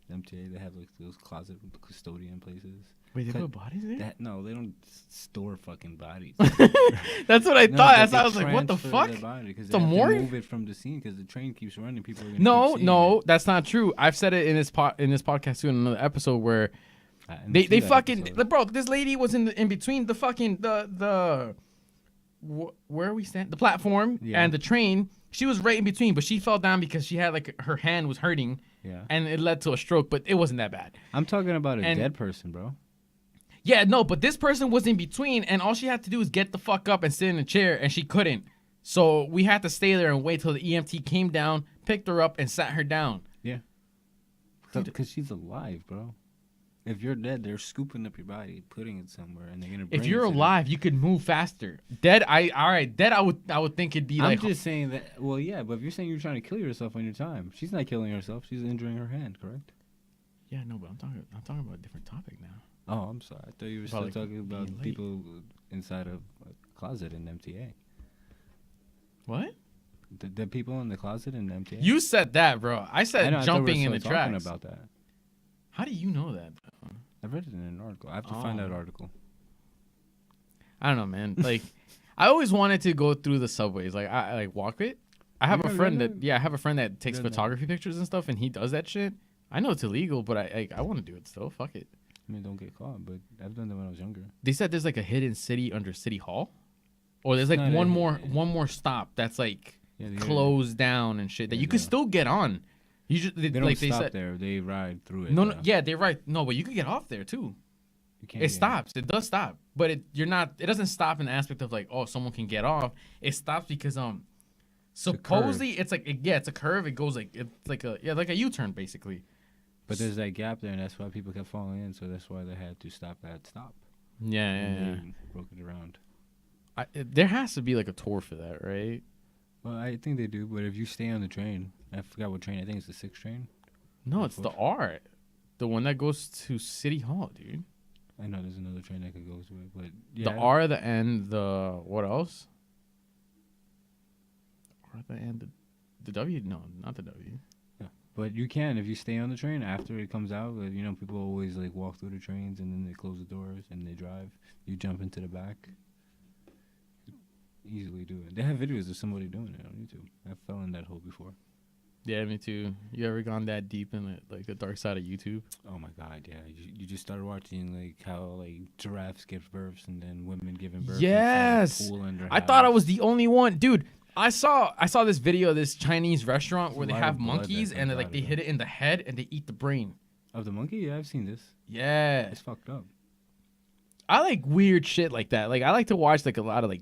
MTA, they have like those closet custodian places. Wait, they put bodies there? No, they don't store fucking bodies. That's what I thought. That's why I was like, what the fuck? Because The they have to morgue? move it from the scene because the train keeps running. People are gonna keep seeing No, it. that's not true. I've said it in this podcast too in another episode where I didn't they see that fucking episode. bro. This lady was in between the fucking where we stand the platform and the train. She was right in between, but she fell down because she had like her hand was hurting. Yeah. And it led to a stroke, but it wasn't that bad. I'm talking about a dead person, bro. Yeah, no, but this person was in between, and all she had to do was get the fuck up and sit in a chair, and she couldn't. So we had to stay there and wait till the EMT came down, picked her up, and sat her down. Yeah. Because she's alive, bro. If you're dead, they're scooping up your body, putting it somewhere, and they're gonna. Bring If you're alive, you could move faster. Dead, dead. I would think it'd be I'm like. just saying that. Well, yeah, but if you're saying you're trying to kill yourself on your time, she's not killing herself. She's injuring her hand, correct? Yeah, no, but I'm talking about a different topic now. Oh, I'm sorry. I thought you were still Like talking about being late. people inside of a closet in MTA. What? The people in the closet in MTA. You said that, bro. I said I know, I thought jumping we in were the still talking tracks. about that. How do you know that? I read it in an article. I have to find that article. I don't know, man. Like, I always wanted to go through the subways. Like, I like walk it. I have a friend that takes photography pictures and stuff, and he does that shit. I know it's illegal, but I want to do it still. Fuck it. I mean, don't get caught, but I've done that when I was younger. They said there's like a hidden city under City Hall, or there's It's like not one more stop that's like Yeah, closed down and shit that you could still get on. You just They don't like stop they said there. They ride through it. no, yeah, they're right. No, but you could get off there too. You can't It get- stops. It does stop, but it doesn't stop in the aspect of like, oh, someone can get off. It stops because supposedly it's like it's a curve. It goes like it's like a U-turn basically. But there's that gap there, and that's why people kept falling in. So that's why they had to stop at stop. Yeah. They broke it around. There has to be like a tour for that, right? Well, I think they do, but if you stay on the train, I forgot what train. I think it's the 6th train. No, it's the R, the one that goes to City Hall, dude. I know there's another train that could go to it, but The R, the N, the what else? R, the N, the W. No, not the W. Yeah, but you can if you stay on the train after it comes out. You know, people always like walk through the trains and then they close the doors and they drive. You jump into the back. Easily do it. They have videos of somebody doing it on YouTube. I fell in that hole before. Yeah, me too. You ever gone that deep in like the dark side of YouTube? Oh my god, yeah. You just started watching like how like giraffes give births and then women giving birth. Yes, I thought I was the only one, dude. I saw this video of this Chinese restaurant where they have monkeys and they hit it in the head and they eat the brain of the monkey. Yeah, I've seen this. Yeah, it's fucked up. I like weird shit like that. Like I like to watch like a lot of like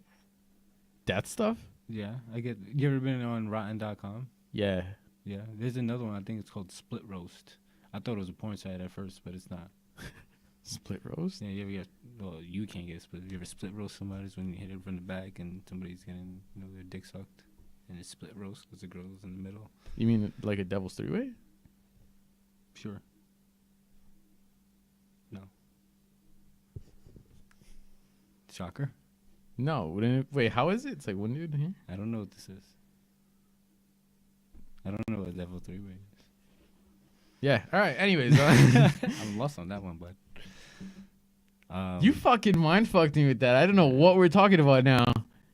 death stuff. Yeah, I get. You ever been on Rotten.com? Yeah. Yeah, there's another one. I think it's called Split Roast. I thought it was a porn site at first, but it's not. Split roast? Yeah, you ever get? Well, you can't get split. You ever split roast somebody's when you hit it from the back and somebody's getting their dick sucked, and it's split roast because the girl's in the middle. You mean like a devil's three-way? Sure. No. Shocker. No, wait. How is it? It's like one dude here. I don't know what this is. I don't know what level 3-way is. Yeah. All right. Anyways, I'm lost on that one, but you fucking mind fucked me with that. I don't know what we're talking about now.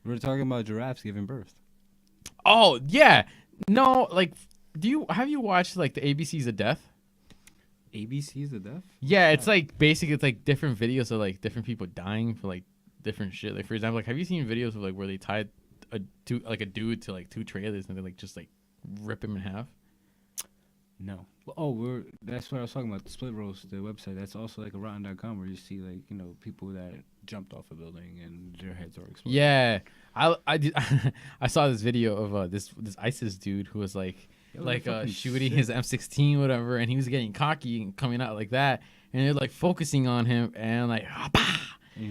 We're talking about giraffes giving birth. Oh yeah. No, like, have you watched like the ABCs of Death? ABCs of Death? Yeah, it's like basically it's like different videos of like different people dying for like different shit. Like for example, like have you seen videos of like where they tied a dude to like 2 trailers and they like just like rip him in half? No. Oh, that's what I was talking about. The Split Roast, the website. That's also like a Rotten.com where you see like people that jumped off a building and their heads are exploded. Yeah, I saw this video of this ISIS dude who was like shooting his M16 whatever, and he was getting cocky and coming out like that, and they're like focusing on him and like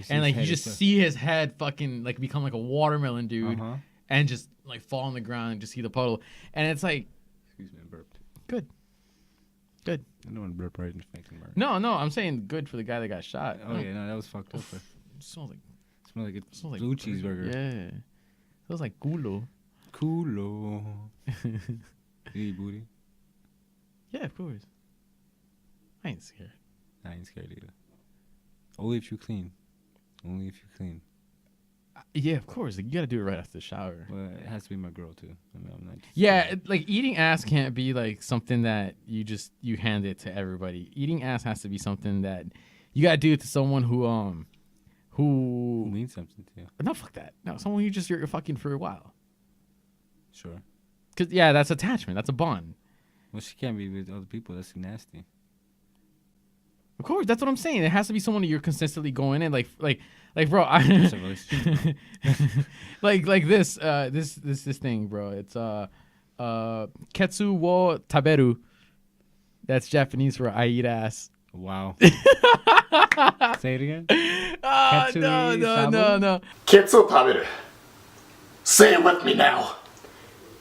and like you just see his head fucking like become like a watermelon dude. And just like fall on the ground and just see the puddle. And it's like, excuse me, I burped. Good. I don't want to burp right in the fucking burp. No, I'm saying good for the guy that got shot. Oh yeah, no, that was fucked up. It smells like blue cheeseburger. Yeah. It smells like culo. You eat booty? Yeah, of course. I ain't scared. I ain't scared either. Only if you clean. Yeah, of course. Like, you gotta do it right after the shower. Well, it has to be my girl too. I mean, I'm not. Yeah, like eating ass can't be like something that you hand it to everybody. Eating ass has to be something that you gotta do it to someone who means something to you. No, fuck that. No, someone you're fucking for a while. Sure. Cause yeah, that's attachment. That's a bond. Well, she can't be with other people. That's nasty. Of course, that's what I'm saying. It has to be someone that you're consistently going in, like, bro. like this thing, bro. It's ketsu wo taberu. That's Japanese for I eat ass. Wow. Say it again. No. Ketsu wo taberu. Say it with me now.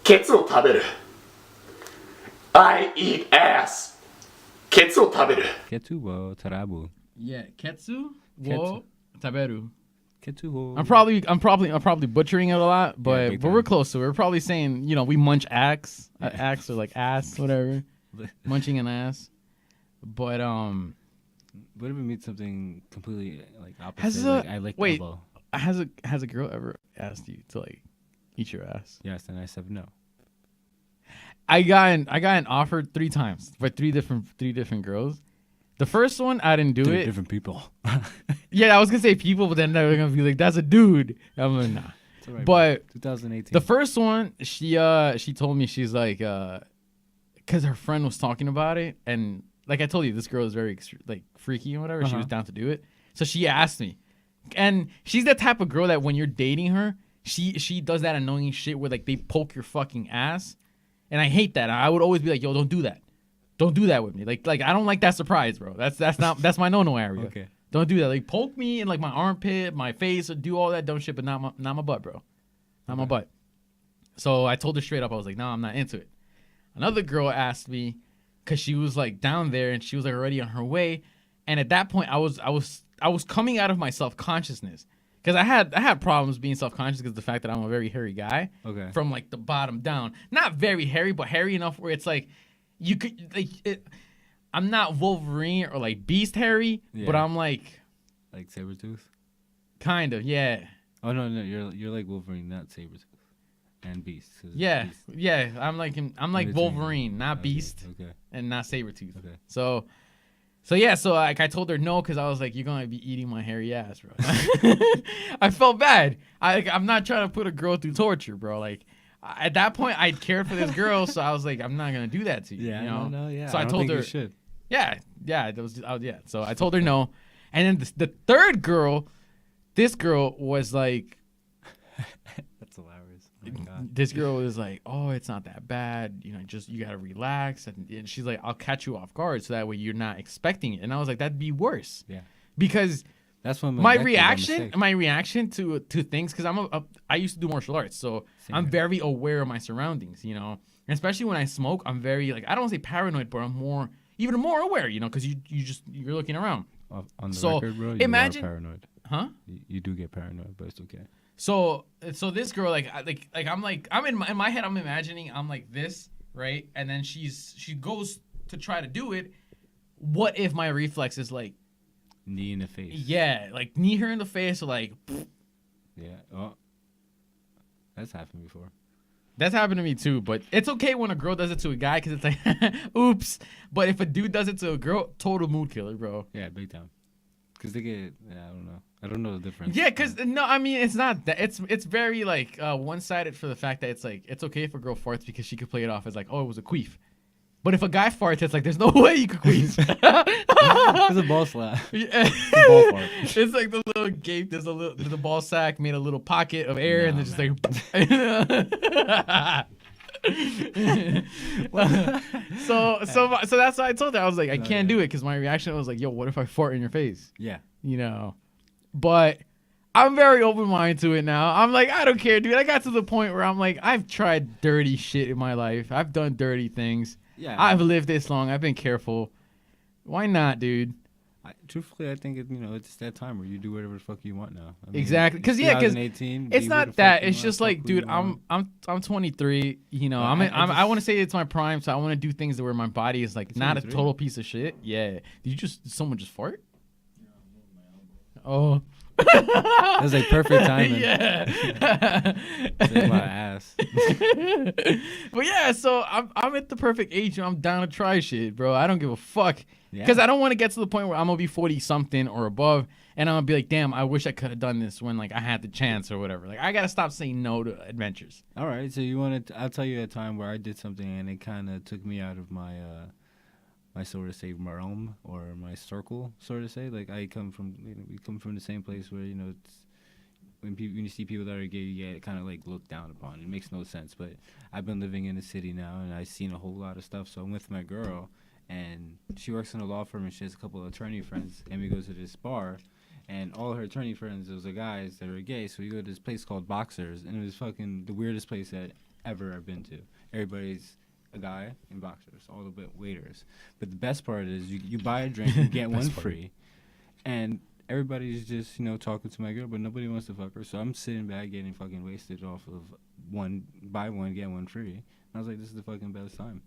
Ketsu wo taberu. I eat ass. Ketsu wo taberu. Ketsu wo tarabu. Yeah, ketsu wo taberu. Ketsu wo. I'm probably butchering it a lot, but we're close to it. We're probably saying, we munch axe or like ass, whatever. Munching an ass. But what if it means something completely like opposite? I like wait, elbow. Has a girl ever asked you to like eat your ass? Yes, and I said no. I got an offer 3 times by 3 different girls. The first one I didn't do it. 3 different people. Yeah, I was gonna say people, but then they were gonna be like, "That's a dude." I'm like, nah. Right, but 2018. The first one, she told me, she's like, because her friend was talking about it, and like I told you, this girl is very like freaky and whatever. She was down to do it, so she asked me, and she's the type of girl that when you're dating her, she does that annoying shit where like they poke your fucking ass. And I hate that. I would always be like, yo, don't do that. don't do that with me. Like I don't like that surprise, bro. That's my no area. Okay. Don't do that. Like poke me in like my armpit, my face, or do all that dumb shit, but not my butt, bro. Not my butt. So I told her straight up, I was like, no, I'm not into it. Another girl asked me, cause she was like down there and she was like already on her way, and at that point I was coming out of my self-consciousness. Cause I had problems being self-conscious because the fact that I'm a very hairy guy. Okay. From like the bottom down, not very hairy, but hairy enough where it's like, you could like, I'm not Wolverine or like Beast hairy, but I'm like Sabretooth. Kind of, yeah. Oh no, you're like Wolverine, not Sabretooth, and Beast. Yeah, Beast. yeah. I'm like Wolverine, not Beast, and not Sabretooth. Okay. So yeah, so like I told her no because I was like, you're gonna be eating my hairy ass, bro. I felt bad. I'm not trying to put a girl through torture, bro. Like at that point, I cared for this girl, so I was like, I'm not gonna do that to you. Yeah, you know? no, yeah. So I told her, you should. yeah. So I told her no, and then the third girl, this girl was like, that's hilarious. Oh my God. This girl was like, oh, it's not that bad. You know, just you gotta relax. And she's like, I'll catch you off guard so that way you're not expecting it. And I was like, that'd be worse. Yeah. Because that's when my reaction to things, because I used to do martial arts, so I'm very aware of my surroundings, you know. And especially when I smoke, I'm very like, I don't want to say paranoid, but I'm even more aware, you know, because you're looking around. On the record, bro, you are paranoid. Huh? You do get paranoid, but it's okay. So this girl I'm in my head, I'm imagining I'm like this, right? And then she goes to try to do it. What if my reflex is like knee in the face? Yeah, like knee her in the face, or like. Yeah. Oh, that's happened before. That's happened to me too, but it's okay when a girl does it to a guy because it's like, oops. But if a dude does it to a girl, total mood killer, bro. Yeah, big time. Because they get, I don't know. I don't know the difference. Yeah, because no, I mean it's not that. It's very like one-sided for the fact that it's like it's okay if a girl farts because she could play it off as like, oh, it was a queef. But if a guy farts, it's like there's no way you could queef. It's a ball slap. Yeah. It's a ball fart. It's like the little gape. There's a ball sack made a little pocket of air, and they're just like. So that's why I told her. I was like, I can't do it because my reaction was like, yo, what if I fart in your face? Yeah. You know, but I'm very open-minded to it now. I'm like, I don't care, dude. I got to the point where I'm like, I've tried dirty shit in my life. I've done dirty things. Yeah. I've lived this long. I've been careful. Why not, dude? Truthfully, I think it's that time where you do whatever the fuck you want now. I mean, exactly, because it's not that. It's just like, dude, I'm 23. You know, I want to say it's my prime, so I want to do things where my body is like not a total piece of shit. Yeah. Did someone just fart? Oh. That was like perfect timing. Yeah. Save my ass. But yeah, so I'm at the perfect age and I'm down to try shit, bro. I don't give a fuck. Because I don't want to get to the point where I'm going to be 40 something or above and I'm going to be like, damn, I wish I could have done this when like I had the chance or whatever. Like I got to stop saying no to adventures. All right. So I'll tell you a time where I did something and it kind of took me out of my my sort of say realm or my circle, sort of say. Like we come from the same place where, you know, it's, when you see people that are gay, you get kind of like looked down upon. It makes no sense. But I've been living in the city now and I've seen a whole lot of stuff. So I'm with my girl and she works in a law firm and she has a couple of attorney friends. And we go to this bar and all her attorney friends, those are guys that are gay. So we go to this place called Boxers and it was fucking the weirdest place that I've been to. Everybody's a guy in boxers, all the waiters. But the best part is you buy a drink, you get one free, and everybody's just, you know, talking to my girl, but nobody wants to fuck her. So I'm sitting back getting fucking wasted off of buy one, get one free. And I was like, this is the fucking best time.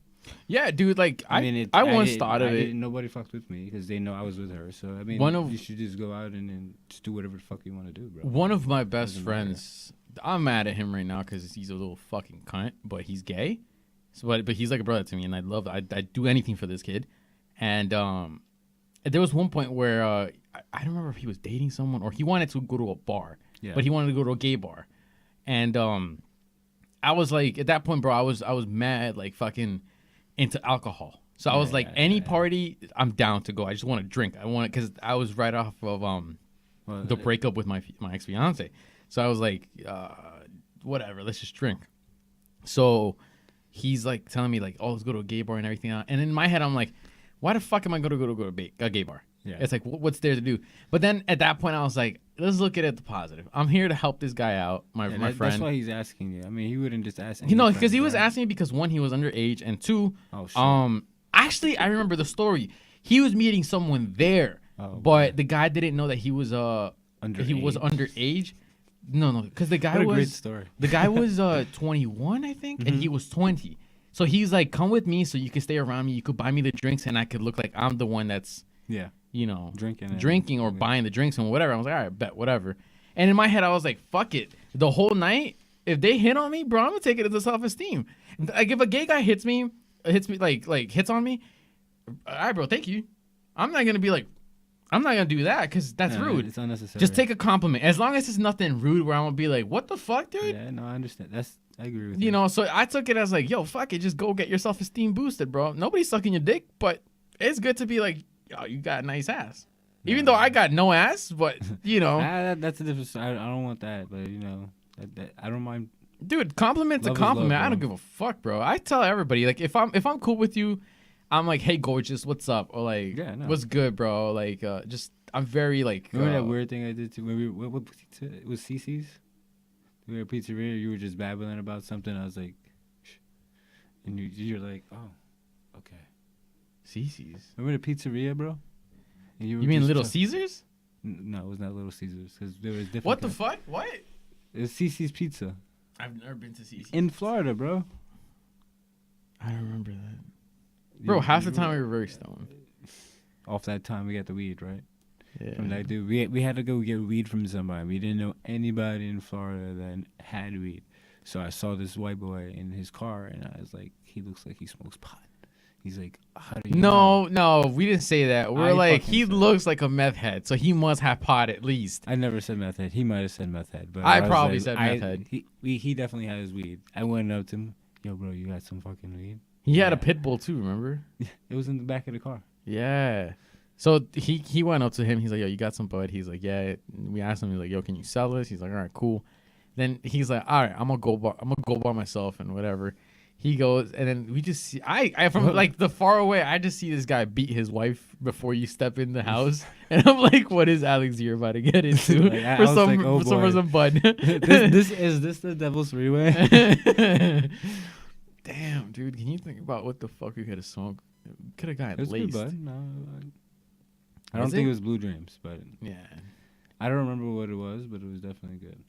Yeah, dude, like, I once thought of it. Nobody fucked with me because they know I was with her. So, I mean, you should just go out and just do whatever the fuck you want to do, bro. One of my best friends, I'm mad at him right now because he's a little fucking cunt, but he's gay. So, but he's like a brother to me, and I'd do anything for this kid. And there was one point where I don't remember if he was dating someone or he wanted to go to a bar, but he wanted to go to a gay bar. And I was like, at that point, bro, I was mad, like fucking into alcohol. So I was like, any party, I'm down to go. I just want to drink. I want it because I was right off of the breakup with my ex-fiance. So I was like, whatever, let's just drink. So he's like telling me like, oh, let's go to a gay bar and everything. And in my head, I'm like, why the fuck am I going to go to a gay bar? Yeah. It's like, what's there to do? But then at that point, I was like, let's look at it the positive. I'm here to help this guy out, my friend. That's why he's asking you. I mean, he wouldn't just ask. Because he was asking me because one, he was underage, and two, actually, I remember the story. He was meeting someone there, but the guy didn't know that he was underage. No, because the guy what a great story. The guy was 21, I think, and he was 20. So he's like, come with me so you can stay around me. You could buy me the drinks, and I could look like I'm the one that's drinking or buying the drinks and whatever. I was like, all right, bet, whatever. And in my head, I was like, fuck it. The whole night, if they hit on me, bro, I'm gonna take it as a self-esteem. Like if a gay guy hits me like hits on me, all right, bro, thank you. I'm not gonna do that because that's rude. It's unnecessary. Just take a compliment. As long as it's nothing rude where I'm gonna be like, what the fuck, dude? Yeah, no, I understand. I agree with you. So I took it as like, yo, fuck it, just go get your self-esteem boosted, bro. Nobody's sucking your dick, but it's good to be like, yo, you got a nice ass. Even though I got no ass, but that's a different. I don't want that, but I don't mind. Dude, compliment's a compliment. Love, I don't give a fuck, bro. I tell everybody, like, if I'm cool with you, I'm like, hey, gorgeous, what's up? Or like, what's good, bro? Like, I'm very like. Remember that weird thing I did too? When what pizza? It was CC's. We were at a pizzeria. You were just babbling about something. I was like, shh. And you're like, oh, okay. CC's. Remember the pizzeria, bro? And you mean Little Caesars? No, it was not Little Caesars because there was different. What the fuck? What? It was CC's Pizza. I've never been to CC's. In Florida, bro. I don't remember that. Bro, half the time we were very stoned. Off that time, we got the weed, right? Yeah. From that dude, we had to go get weed from somebody. We didn't know anybody in Florida that had weed. So I saw this white boy in his car, and I was like, he looks like he smokes pot. He's like, how do you know? No, we didn't say that. We're like, he looks like a meth head, so he must have pot at least. I never said meth head. He might have said meth head. But I probably said meth head. He definitely had his weed. I went up to him, yo, bro, you got some fucking weed? He had a pit bull too, remember? It was in the back of the car. Yeah. So he went up to him. He's like, yo, you got some bud? He's like, yeah. We asked him, he's like, yo, can you sell this? He's like, all right, cool. Then he's like, all right, I'm gonna go by myself and whatever. He goes, and then we just see, I from like the far away, I just see this guy beat his wife before you step in the house, and I'm like, what is Alexir about to get into like, for some bud? Is this the Devil's Freeway? Damn, dude, can you think about what the fuck we could have smoked? Could have gotten laced. Good, bud. No, I don't think it was Blue Dreams, but yeah, I don't remember what it was, but it was definitely good.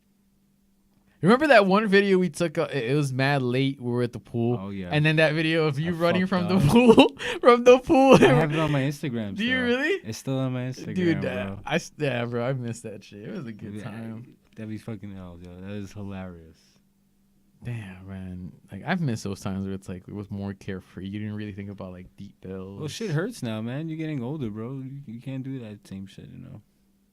Remember that one video we took? It was mad late. We were at the pool. Oh yeah. And then that video of you running from the pool, I have it on my Instagram. Do you really? It's still on my Instagram, dude. Bro. Bro, I missed that shit. It was a good time. That'd be fucking hell, yo. That is hilarious. Damn, man. Like I've missed those times where it's like it was more carefree. You didn't really think about like deep bills. Well, shit hurts now, man. You're getting older, bro. You can't do that same shit, you know.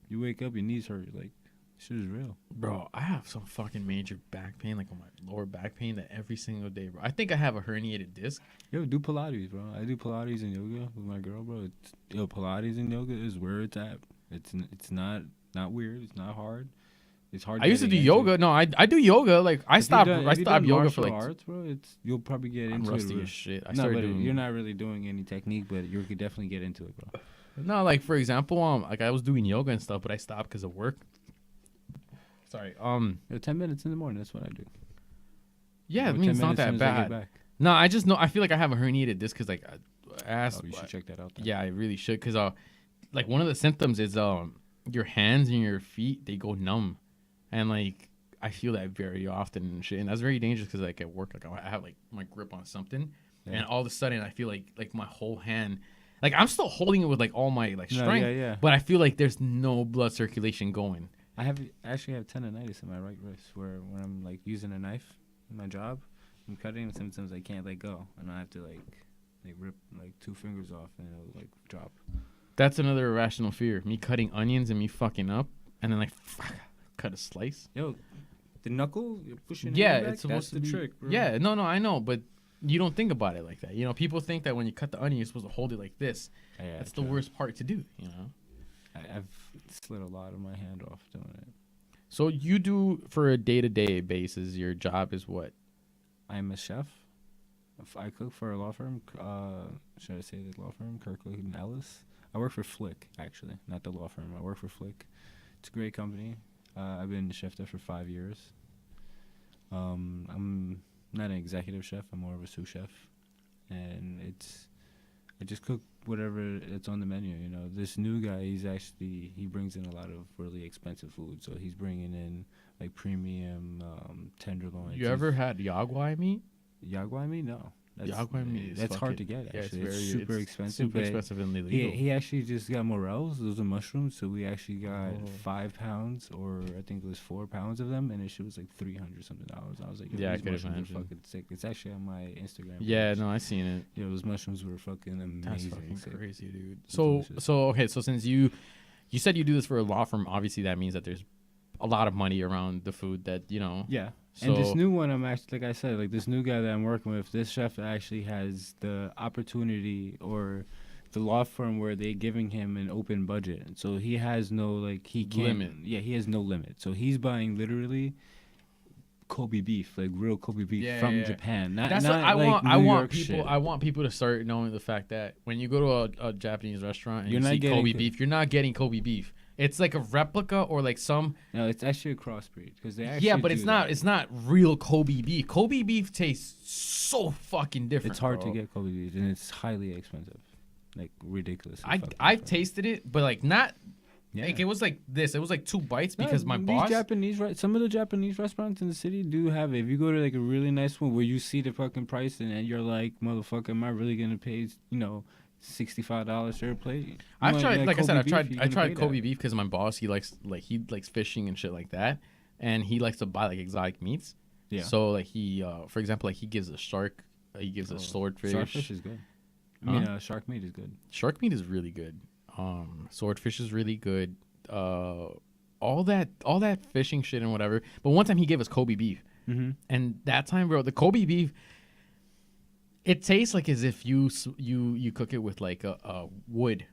You wake up, your knees hurt, like. Shit is real. Bro, I have some fucking major back pain, like on my lower back pain, that every single day, bro. I think I have a herniated disc. Yo, do Pilates, bro. I do Pilates and yoga with my girl, bro. Pilates and yoga is where it's at. It's not weird. It's not hard. It's hard. I used to do yoga. No, I do yoga. Like I stopped yoga for like arts, bro. You'll probably get into rusty it. As shit. You're not really doing any technique, but you could definitely get into it, bro. No, like for example, like I was doing yoga and stuff, but I stopped because of work. Sorry. 10 minutes in the morning. That's what I do. Yeah, I mean it's not that bad. No, I just know I feel like I have a herniated disc because like I asked. Oh, you should check that out. Then. Yeah, I really should because like one of the symptoms is your hands and your feet, they go numb, and like I feel that very often and shit, and that's very dangerous because like at work, like I have like my grip on something, and all of a sudden I feel like my whole hand. Like I'm still holding it with like all my like strength, but I feel like there's no blood circulation going. I actually have tendonitis in my right wrist where when I'm like using a knife in my job, I'm cutting and sometimes I can't let go and I have to like rip like 2 fingers off and it'll like drop. That's another irrational fear. Me cutting onions and me fucking up and then like cut a slice. Yo, the knuckle you're pushing. Yeah, back, it's supposed to be. Trick, bro. Yeah, no, I know, but you don't think about it like that. You know, people think that when you cut the onion, you're supposed to hold it like this. Yeah, that's the worst part to do. You know. I've slid a lot of my hand off doing it. So you do for a day-to-day basis, your job is what? I'm a chef. I cook for a law firm. Should I say the law firm? Kirkland and Ellis. I work for Flick, actually, not the law firm. I work for Flick. It's a great company. I've been chef there for 5 years. I'm not an executive chef. I'm more of a sous chef, and I just cook whatever it's on the menu. You know, this new guy, he brings in a lot of really expensive food. So he's bringing in like premium tenderloin. You ever had Yagwai meat? Yagwai meat? No. Yagwai meat is that's hard to get. Actually, it's super expensive. Super expensive and illegal. He actually just got morels. Those are mushrooms. So we actually got 5 pounds, or I think it was 4 pounds of them, and it was like $300 something. I was like, yeah, I these could mushrooms imagine. are fucking sick. It's actually on my Instagram. Yeah, page. no, I seen it. Yeah, those mushrooms were fucking amazing. That's fucking sick. crazy, dude. Delicious. So okay, so since you said you do this for a law firm, obviously that means that there's a lot of money around the food that Yeah. So, And this new one, I'm actually, like I said, like this new guy that I'm working with, this chef actually has the opportunity, or the law firm where they're giving him an open budget. So he has no, like, he can't. Limit. Yeah, he has no limit. So he's buying literally Kobe beef, like real Kobe beef from Japan. That's not what I like want. New I want York people. shit. I want people to start knowing the fact that when you go to a Japanese restaurant and You're you not see getting Kobe beef, you're not getting Kobe beef. It's like a replica or like some. No, it's actually a crossbreed because they actually. Yeah, but do it's not. that. It's not real Kobe beef. Kobe beef tastes so fucking different. It's hard bro. to get Kobe beef, and it's highly expensive, like ridiculous. I've tasted it, but like not. Yeah. Like it was like this. It was like 2 bites No, because my these boss. some of the Japanese restaurants in the city do have it. If you go to like a really nice one where you see the fucking price and you're like, motherfucker, am I really gonna pay $65 for a plate? I've tried, like I said, Kobe beef, I you're gonna tried pay Kobe that. beef because my boss he likes fishing and shit like that, and he likes to buy like exotic meats. Yeah. So like he, for example, like he gives a shark, he gives a swordfish. Swordfish is good. Shark meat is good. Shark meat is really good. Swordfish is really good. All that fishing shit and whatever. But one time he gave us Kobe beef, and that time, bro, the Kobe beef. It tastes like as if you cook it with like a wood,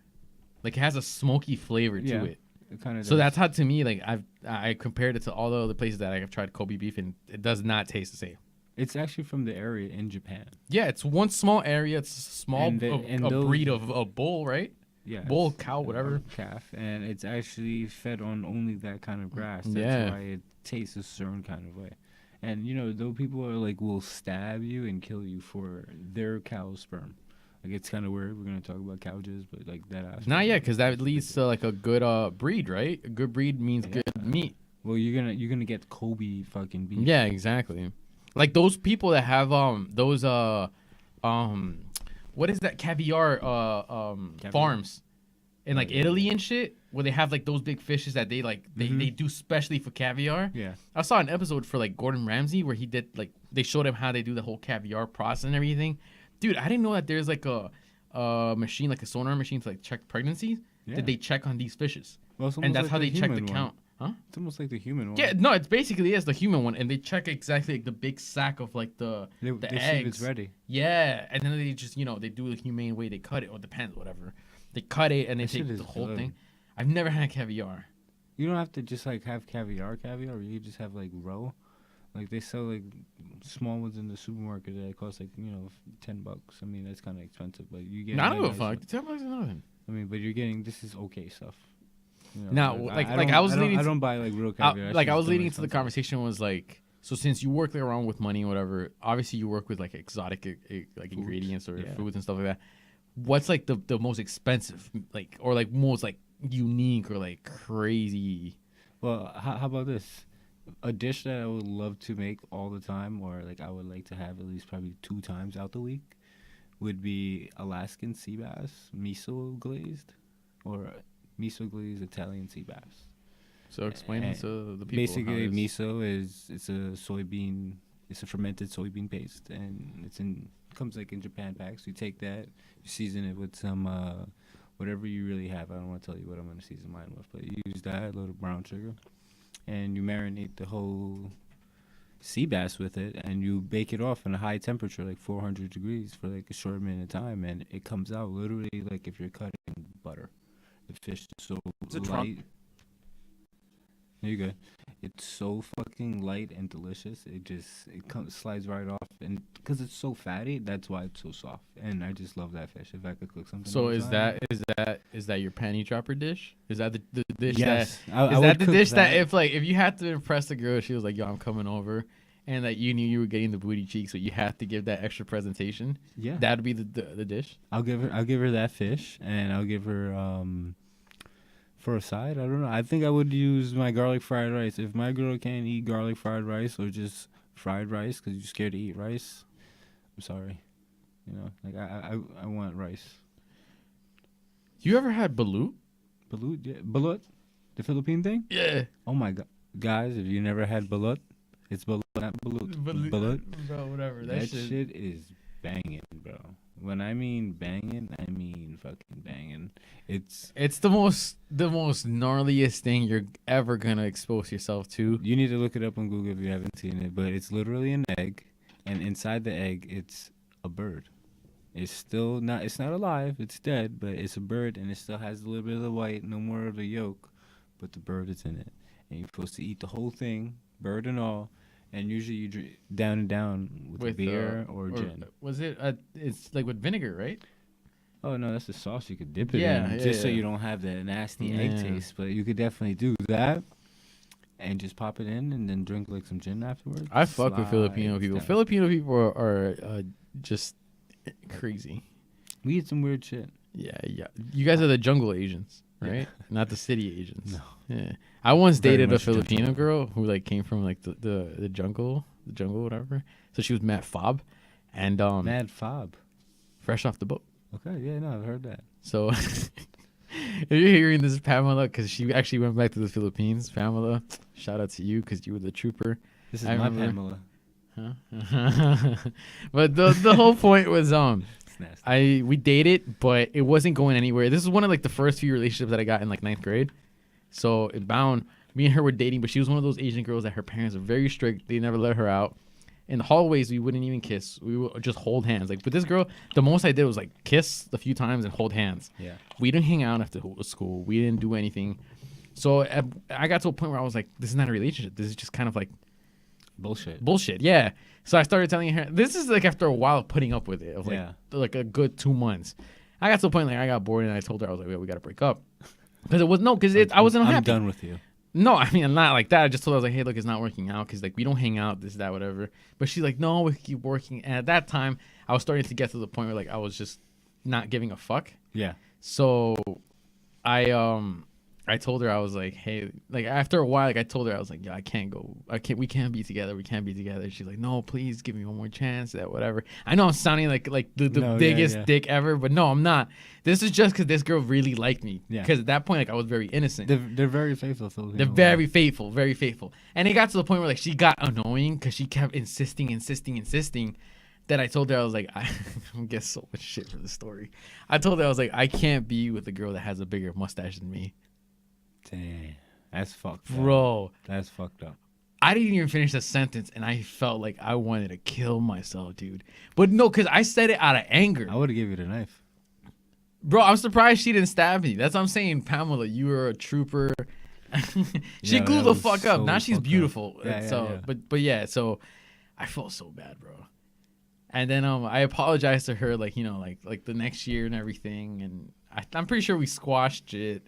like it has a smoky flavor to it. It kind of. So that's how to me, like I compared it to all the other places that I've tried Kobe beef, and it does not taste the same. It's actually from the area in Japan. Yeah, it's one small area. It's a small a breed of a bull, right? Yeah. Bull, cow, whatever. Calf, and it's actually fed on only that kind of grass. That's Yeah. why it tastes a certain kind of way. And though people are like will stab you and kill you for their cow sperm. Like it's kind of weird. We're gonna talk about cow jizz, but like that. Aspect, Not yet, because that leads to like a good breed, right? A good breed means good meat. Well, you're gonna get Kobe fucking beef. Yeah, exactly. Like those people that have those what is that caviar farms in like Italy and shit, where they have like those big fishes that they do specially for caviar. Yeah. I saw an episode for like Gordon Ramsay where he did like they showed him how they do the whole caviar process and everything. Dude, I didn't know that there's like a machine, like a sonar machine to like check pregnancies that they check on these fishes. Well, it's And almost that's like how the they check the human one. count. Huh? It's almost like the human one. Yeah, no, it's basically the human one, and they check exactly like the big sack of like the They eggs. see if it's ready. Yeah, and then they just they do the humane way they cut it, or depends, whatever. They cut it and they That shit take is the whole good. thing. I've never had caviar. You don't have to just like have caviar, or you could just have like roe. Like they sell like small ones in the supermarket that cost like $10. I mean that's kind of expensive, but you get. I don't give a nice fuck. stuff. $10 is nothing. I mean, but you're getting this is okay stuff. Now, I was leading. I don't buy like real caviar. Like I was leading into the conversation was like, so since you work around with money and whatever, obviously you work with like exotic like ingredients or foods and stuff like that. What's like the most expensive, like or like most like unique or like crazy? Well, how about this? A dish that I would love to make all the time, or like I would like to have at least probably 2 times out the week, would be Alaskan sea bass, miso glazed, or miso glazed Italian sea bass. So explain it to the people. Basically, miso it's a fermented soybean paste, and comes like in Japan packs. You take that, you season it with some whatever you really have. I don't want to tell you what I'm going to season mine with, but you use that, a little brown sugar, and you marinate the whole sea bass with it, and you bake it off in a high temperature, like 400 degrees, for like a short minute of time, and it comes out literally like if you're cutting butter. The fish is so light. You're good. It's so fucking light and delicious. Slides right off, and because it's so fatty, that's why it's so soft. And I just love that fish. If I could cook something. So all the is time. that your panty dropper dish? Is that the dish Yes, that I is would that the cook dish that that. if you had to impress the girl, she was like, "Yo, I'm coming over," and that you knew you were getting the booty cheeks, but you have to give that extra presentation. Yeah, That'd be the dish. I'll give her that fish, and I'll give her for a side. I don't know. I think I would use my garlic fried rice. If my girl can't eat garlic fried rice or just fried rice because you're scared to eat rice, I'm sorry. You know, like I want rice. You ever had balut? Balut, yeah. Balut, the Philippine thing. Yeah. Oh my god, guys! If you never had balut, it's balut, not balut. Balut. Bro, whatever. That shit is banging, bro. When I mean banging, I mean fucking banging. It's the most gnarliest thing you're ever gonna expose yourself to. You need to look it up on Google if you haven't seen it, but it's literally an egg, and inside the egg, it's a bird. It's not alive, it's dead, but it's a bird, and it still has a little bit of the white, no more of the yolk, but the bird is in it. And you're supposed to eat the whole thing, bird and all, and usually you drink down and down with beer or gin. Was it? It's like with vinegar, right? Oh, no, that's the sauce you could dip it Yeah, in, yeah, just so yeah. you don't have that nasty egg Yeah. taste, but you could definitely do that. And just pop it in and then drink like some gin afterwards. I fuck with Filipino Slides people. down. Filipino people are just crazy. We eat some weird shit. Yeah. You guys are the jungle Asians, right? Not the city Asians. No. Yeah. I once Very dated a much jungle. Filipino girl who like came from like the jungle, whatever. So she was Matt Fob, and Mad fob. fresh off the boat. Okay, yeah, no, I've heard that. So if you're hearing this, Pamela, because she actually went back to the Philippines, Pamela, shout out to you because you were the trooper. This is I my remember. Pamela. Huh? But the whole point was It's nasty. we dated, but it wasn't going anywhere. This is one of like the first few relationships that I got in like 9th grade. So me and her were dating, but she was one of those Asian girls that her parents are very strict. They never let her out. In the hallways, we wouldn't even kiss. We would just hold hands. Like with this girl, the most I did was like kiss a few times and hold hands. Yeah. We didn't hang out after school. We didn't do anything. So I got to a point where I was like, this is not a relationship. This is just kind of like bullshit. Yeah. So I started telling her, this is like after a while of putting up with it, of like a good 2 months. I got to a point like I got bored and I told her, I was like, yeah, we got to break up. Because I wasn't happy. I'm done with you. No, I mean, I'm not like that. I just told her, I was like, hey, look, it's not working out because, like, we don't hang out, this, that, whatever. But she's like, no, we keep working. And at that time, I was starting to get to the point where, like, I was just not giving a fuck. Yeah. So I told her, I was like, hey, like, after a while, like, I told her, I was like, yeah, we can't be together. She's like, no, please give me one more chance, that, whatever. I know I'm sounding like the biggest dick ever, but no, I'm not. This is just because this girl really liked me. Yeah. Because at that point, like, I was very innocent. They're very faithful. Filipino They're very faithful, very faithful. And it got to the point where like she got annoying because she kept insisting that I told her, I was like, I'm gonna get so much shit for this story. I told her, I was like, I can't be with a girl that has a bigger mustache than me. Damn. That's fucked up. Bro. That's fucked up. I didn't even finish the sentence and I felt like I wanted to kill myself, dude. But no, because I said it out of anger. I would have given you the knife. Bro, I'm surprised she didn't stab me. That's what I'm saying, Pamela. You were a trooper. She Yeah, grew that the was fuck up. so Now she's fucked up. beautiful. Yeah, so, yeah. but yeah. So, I felt so bad, bro. And then I apologized to her, like like the next year and everything. And I'm pretty sure we squashed it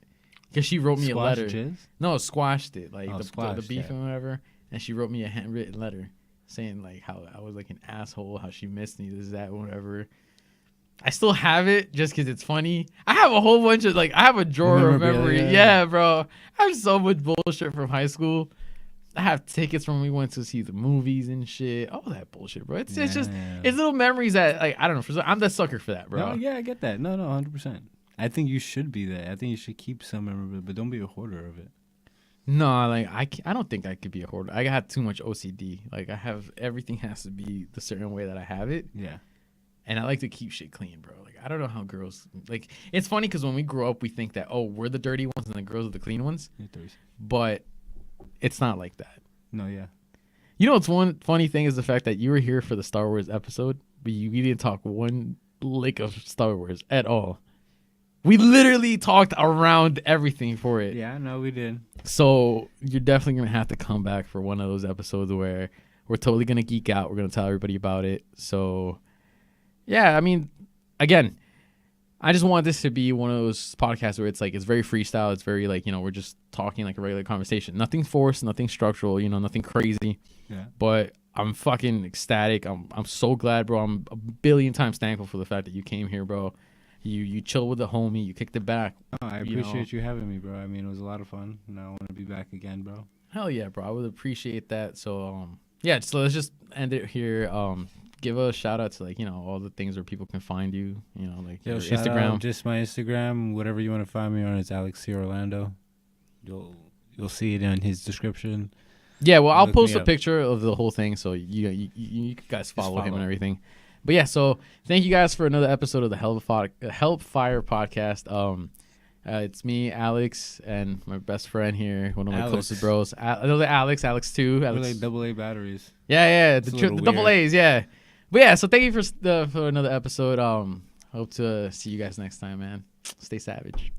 because she wrote me a letter. Jizz? No, squashed it, like the squashed, beef yeah. and whatever. And she wrote me a handwritten letter saying like how I was like an asshole, how she missed me, this, that, whatever. I still have it just because it's funny. I have a whole bunch of I have a drawer of memory. Yeah, bro. I have so much bullshit from high school. I have tickets from when we went to see the movies and shit. All that bullshit, bro. It's just it's little memories that like I don't know. I'm the sucker for that, bro. No, yeah, I get that. No, 100%. I think you should be that. I think you should keep some memorabilia, but don't be a hoarder of it. No, like I don't think I could be a hoarder. I have too much OCD. Like I have everything has to be the certain way that I have it. Yeah. And I like to keep shit clean, bro. Like, I don't know how girls... Like, it's funny because when we grow up, we think that, oh, we're the dirty ones and the girls are the clean ones. But it's not like that. No, yeah. You know what's one funny thing is the fact that you were here for the Star Wars episode, but you didn't talk one lick of Star Wars at all. We literally talked around everything for it. Yeah, I know we did. So you're definitely going to have to come back for one of those episodes where we're totally going to geek out. We're going to tell everybody about it. So, yeah, I mean, again, I just want this to be one of those podcasts where it's like, it's very freestyle. It's very like, we're just talking like a regular conversation. Nothing forced, nothing structural, nothing crazy. Yeah. But I'm fucking ecstatic. I'm so glad, bro. I'm a billion times thankful for the fact that you came here, bro. You chill with the homie. You kicked it back. Oh, I appreciate you having me, bro. I mean, it was a lot of fun, and I want to be back again, bro. Hell yeah, bro. I would appreciate that. So, yeah, so let's just end it here. Give a shout out to like, all the things where people can find you, like your Instagram. Just my Instagram, whatever you want to find me on, it's Alexir Orlando. You'll see it in his description. Yeah, well, I'll post a picture of the whole thing so you guys follow him and everything. But yeah, so thank you guys for another episode of the Hellfire Podcast. It's me, Alex, and my best friend here, one of my closest bros. Alex too. We're like AA batteries. Yeah, the double A's, yeah. But yeah, so thank you for another episode. Hope to see you guys next time, man. Stay savage.